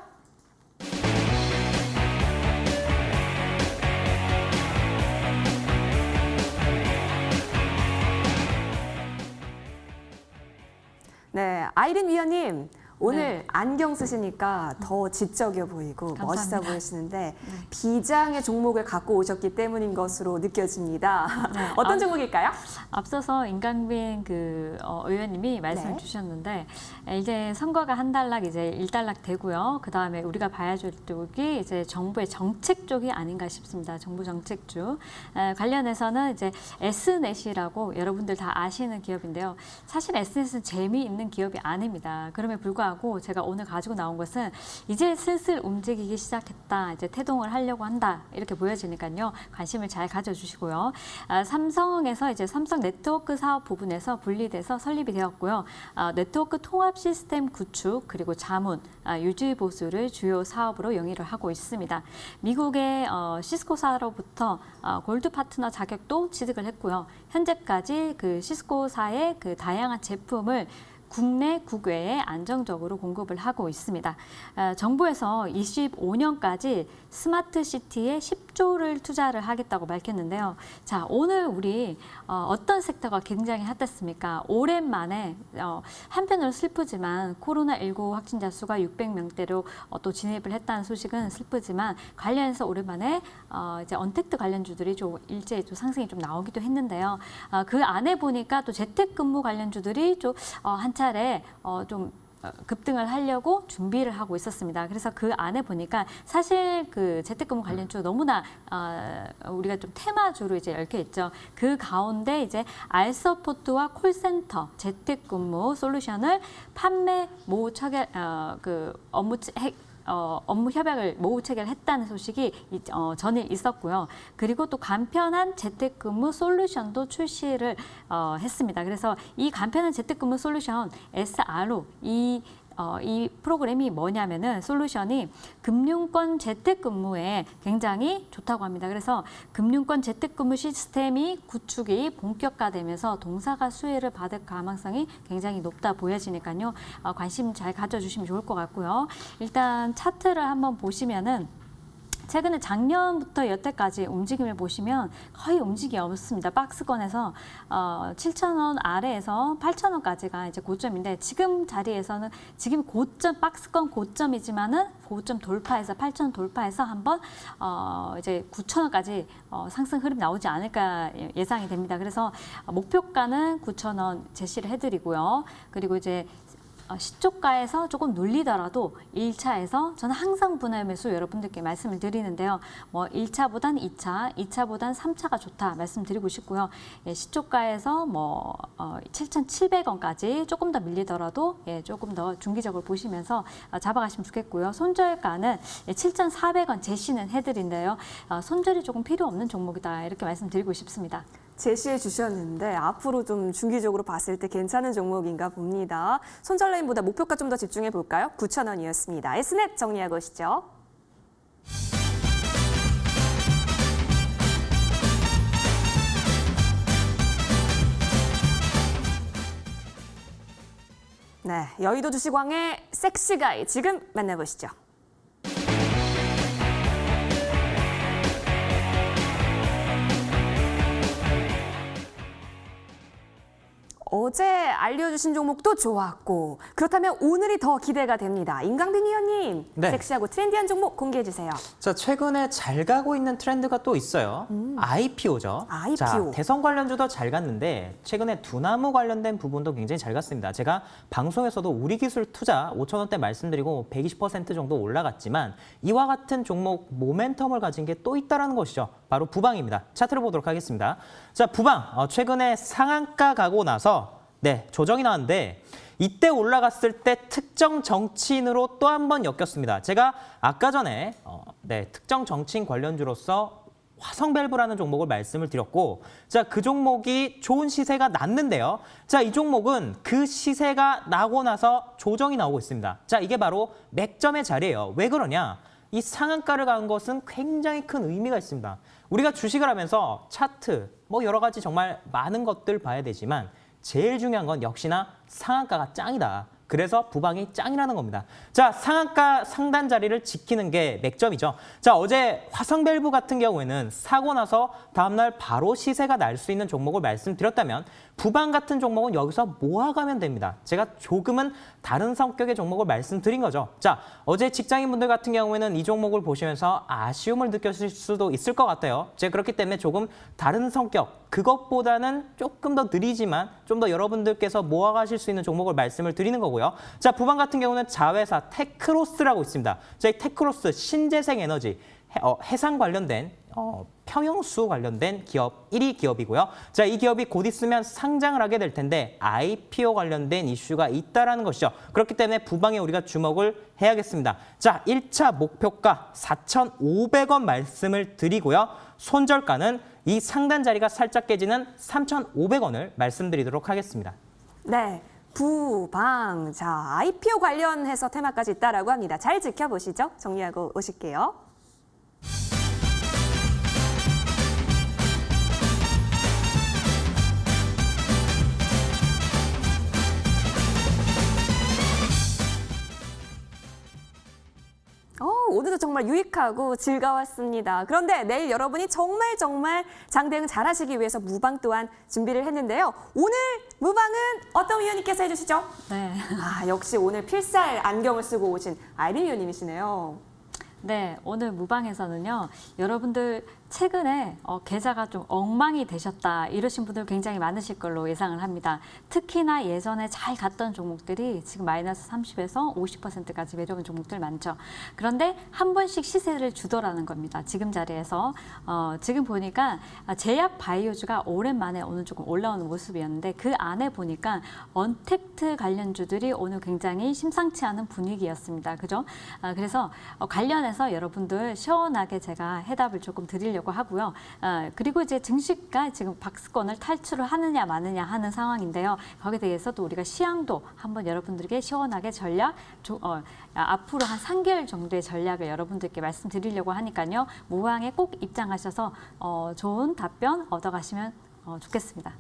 [SPEAKER 1] 네, 아이린 위원님. 오늘 안경 쓰시니까 더 지적이어 보이고
[SPEAKER 3] 감사합니다.
[SPEAKER 1] 멋있어 보이시는데 비장의 종목을 갖고 오셨기 때문인 것으로 느껴집니다.
[SPEAKER 3] 네.
[SPEAKER 1] 어떤 종목일까요?
[SPEAKER 3] 앞서서 임강빈 의원님이 말씀을
[SPEAKER 1] 네.
[SPEAKER 3] 주셨는데 이제 선거가 한 단락 이제 일단락 되고요. 그 다음에 우리가 봐야 될 쪽이 이제 정부의 정책 쪽이 아닌가 싶습니다. 정부 정책주 관련해서는 이제 S넷이라고 여러분들 다 아시는 기업인데요. 사실 S넷은 재미있는 기업이 아닙니다. 그럼에도 불구하고 제가 오늘 가지고 나온 것은 이제 슬슬 움직이기 시작했다. 이제 태동을 하려고 한다. 이렇게 보여지니까요. 관심을 잘 가져주시고요. 삼성에서 이제 삼성 네트워크 사업 부분에서 분리돼서 설립이 되었고요. 네트워크 통합 시스템 구축 그리고 자문, 유지 보수를 주요 사업으로 영위를 하고 있습니다. 미국의 시스코사로부터 골드 파트너 자격도 취득을 했고요. 현재까지 그 시스코사의 그 다양한 제품을 국내, 국외에 안정적으로 공급을 하고 있습니다. 정부에서 25년까지 스마트 시티에 10조를 투자를 하겠다고 밝혔는데요. 자, 오늘 우리 어떤 섹터가 굉장히 핫했습니까? 오랜만에 한편으로 슬프지만 코로나19 확진자 수가 600명대로 또 진입을 했다는 소식은 슬프지만 관련해서 오랜만에 이제 언택트 관련주들이 좀 일제히 좀 상승이 좀 나오기도 했는데요. 그 안에 보니까 또 재택근무 관련주들이 좀 한 차례 좀 급등을 하려고 준비를 하고 있었습니다. 그래서 그 안에 보니까 사실 그 재택근무 관련주 너무나 우리가 좀 테마주로 이제 얽혀 있죠. 그 가운데 이제 알서포트와 콜센터 재택근무 솔루션을 판매 모후 체결 업무 협약을 모후 체결했다는 소식이 전일 있었고요. 그리고 또 간편한 재택근무 솔루션도 출시를 했습니다. 그래서 이 간편한 재택근무 솔루션 SRO 이 프로그램이 뭐냐면은 솔루션이 금융권 재택근무에 굉장히 좋다고 합니다. 그래서 금융권 재택근무 시스템이 구축이 본격화되면서 동사가 수혜를 받을 가능성이 굉장히 높다 보여지니까요. 관심 잘 가져주시면 좋을 것 같고요. 일단 차트를 한번 보시면은 최근에 작년부터 여태까지 움직임을 보시면 거의 움직임이 없습니다. 박스권에서 7,000원 아래에서 8,000원까지가 이제 고점인데 지금 자리에서는 지금 고점 박스권 고점이지만은 고점 돌파해서 8,000원 돌파해서 한번 이제 9,000원까지 상승 흐름 나오지 않을까 예상이 됩니다. 그래서 목표가는 9,000원 제시를 해드리고요. 그리고 이제 시초가에서 조금 눌리더라도 1차에서 저는 항상 분할 매수 여러분들께 말씀을 드리는데요. 뭐 1차보단 2차, 2차보단 3차가 좋다 말씀드리고 싶고요. 예, 시초가에서 뭐 7,700원까지 조금 더 밀리더라도 조금 더 중기적으로 보시면서 잡아가시면 좋겠고요. 손절가는 7,400원 제시는 해드린데요. 손절이 조금 필요 없는 종목이다 이렇게 말씀드리고 싶습니다.
[SPEAKER 1] 제시해 주셨는데 앞으로 좀 중기적으로 봤을 때 괜찮은 종목인가 봅니다. 손절 라인보다 목표가 좀 더 집중해 볼까요? 9,000원이었습니다. S넷 정리하고 오시죠. 네, 여의도 주식왕의 섹시가이 지금 만나보시죠. 어제 알려주신 종목도 좋았고 그렇다면 오늘이 더 기대가 됩니다. 임강빈 위원님,
[SPEAKER 4] 네.
[SPEAKER 1] 섹시하고 트렌디한 종목 공개해 주세요.
[SPEAKER 4] 자, 최근에 잘 가고 있는 트렌드가 또 있어요. IPO죠.
[SPEAKER 1] IPO.
[SPEAKER 4] 자, 대선 관련주도 잘 갔는데 최근에 두나무 관련된 부분도 굉장히 잘 갔습니다. 제가 방송에서도 우리 기술 투자 5,000원대 말씀드리고 120% 정도 올라갔지만 이와 같은 종목 모멘텀을 가진 게 또 있다는 것이죠. 바로 부방입니다. 차트를 보도록 하겠습니다. 자, 부방 최근에 상한가 가고 나서 조정이 나왔는데 이때 올라갔을 때 특정 정치인으로 또 한 번 엮였습니다. 제가 아까 전에 특정 정치인 관련주로서 화성밸브라는 종목을 말씀을 드렸고, 자, 그 종목이 좋은 시세가 났는데요. 자, 이 종목은 그 시세가 나고 나서 조정이 나오고 있습니다. 자, 이게 바로 맥점의 자리예요. 왜 그러냐? 이 상한가를 간 것은 굉장히 큰 의미가 있습니다. 우리가 주식을 하면서 차트, 여러 가지 정말 많은 것들 봐야 되지만 제일 중요한 건 역시나 상한가가 짱이다. 그래서 부방이 짱이라는 겁니다. 자, 상한가 상단 자리를 지키는 게 맥점이죠. 자, 어제 화성밸브 같은 경우에는 사고 나서 다음날 바로 시세가 날 수 있는 종목을 말씀드렸다면 부방 같은 종목은 여기서 모아가면 됩니다. 제가 조금은 다른 성격의 종목을 말씀드린 거죠. 자, 어제 직장인분들 같은 경우에는 이 종목을 보시면서 아쉬움을 느꼈을 수도 있을 것 같아요. 제가 그렇기 때문에 조금 다른 성격, 그것보다는 조금 더 느리지만 좀 더 여러분들께서 모아가실 수 있는 종목을 말씀을 드리는 거고요. 자, 부방 같은 경우는 자회사 테크로스라고 있습니다. 자, 이 테크로스 신재생에너지, 해상 관련된 평형수 관련된 기업 1위 기업이고요. 자, 이 기업이 곧 있으면 상장을 하게 될 텐데 IPO 관련된 이슈가 있다라는 것이죠. 그렇기 때문에 부방에 우리가 주목을 해야겠습니다. 자, 1차 목표가 4,500원 말씀을 드리고요. 손절가는 이 상단 자리가 살짝 깨지는 3,500원을 말씀드리도록 하겠습니다.
[SPEAKER 1] 네. 부방. 자, IPO 관련해서 테마까지 있다라고 합니다. 잘 지켜보시죠. 정리하고 오실게요. 오늘도 정말 유익하고 즐거웠습니다. 그런데 내일 여러분이 정말 장대응 잘하시기 위해서 무방 또한 준비를 했는데요. 오늘 무방은 어떤 위원님께서 해주시죠?
[SPEAKER 3] 네.
[SPEAKER 1] 역시 오늘 필살 안경을 쓰고 오신 아이린 위원님이시네요.
[SPEAKER 3] 네, 오늘 무방에서는요, 여러분들 최근에 계좌가 좀 엉망이 되셨다 이러신 분들 굉장히 많으실 걸로 예상을 합니다. 특히나 예전에 잘 갔던 종목들이 지금 마이너스 30에서 50%까지 내려온 종목들 많죠. 그런데 한 번씩 시세를 주더라는 겁니다. 지금 자리에서. 지금 보니까 제약 바이오주가 오랜만에 오늘 조금 올라오는 모습이었는데 그 안에 보니까 언택트 관련주들이 오늘 굉장히 심상치 않은 분위기였습니다. 그죠? 그래서 관련해서 여러분들 시원하게 제가 해답을 조금 드리려고 하고요. 그리고 이제 증시가 지금 박스권을 탈출을 하느냐 마느냐 하는 상황인데요. 거기에 대해서도 우리가 시향도 한번 여러분들에게 시원하게 전략, 앞으로 한 3개월 정도의 전략을 여러분들께 말씀드리려고 하니까요. 무방에 꼭 입장하셔서 좋은 답변 얻어가시면 좋겠습니다.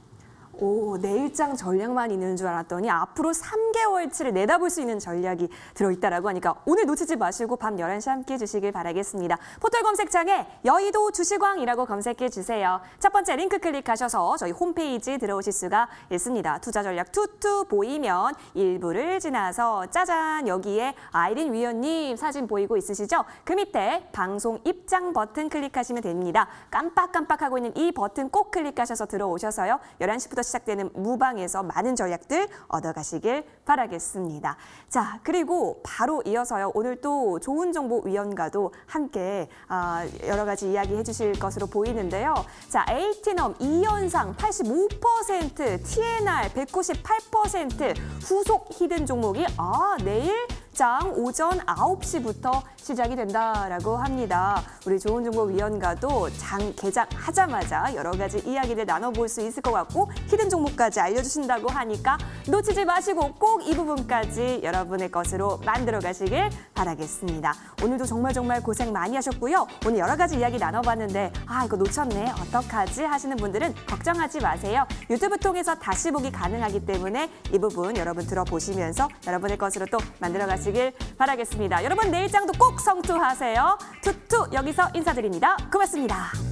[SPEAKER 1] 내일장 전략만 있는 줄 알았더니 앞으로 3개월치를 내다볼 수 있는 전략이 들어있다라고 하니까 오늘 놓치지 마시고 밤 11시 함께 해주시길 바라겠습니다. 포털 검색창에 여의도 주식왕이라고 검색해 주세요. 첫 번째 링크 클릭하셔서 저희 홈페이지 들어오실 수가 있습니다. 투자 전략 투투 보이면 1부를 지나서 짜잔 여기에 아이린 위원님 사진 보이고 있으시죠? 그 밑에 방송 입장 버튼 클릭하시면 됩니다. 깜빡깜빡하고 있는 이 버튼 꼭 클릭하셔서 들어오셔서요. 11시부터 시작되는 무방에서 많은 전략들 얻어가시길 바라겠습니다. 자, 그리고 바로 이어서요. 오늘 또 좋은 정보 위원과도 함께 여러 가지 이야기 해주실 것으로 보이는데요. 자, 에이티넘 2연상 85%, TNR 198%, 후속 히든 종목이 내일 장 오전 9시부터 시작이 된다라고 합니다. 우리 좋은 정보 위원과도 장 개장하자마자 여러 가지 이야기를 나눠볼 수 있을 것 같고 히든 종목까지 알려주신다고 하니까 놓치지 마시고 꼭 이 부분까지 여러분의 것으로 만들어 가시길 바라겠습니다. 오늘도 정말 고생 많이 하셨고요. 오늘 여러 가지 이야기 나눠봤는데 이거 놓쳤네 어떡하지 하시는 분들은 걱정하지 마세요. 유튜브 통해서 다시 보기 가능하기 때문에 이 부분 여러분 들어보시면서 여러분의 것으로 또 만들어 가시길 바라겠습니다. 여러분 내일장도 꼭 성투하세요. 투투 여기서 인사드립니다. 고맙습니다.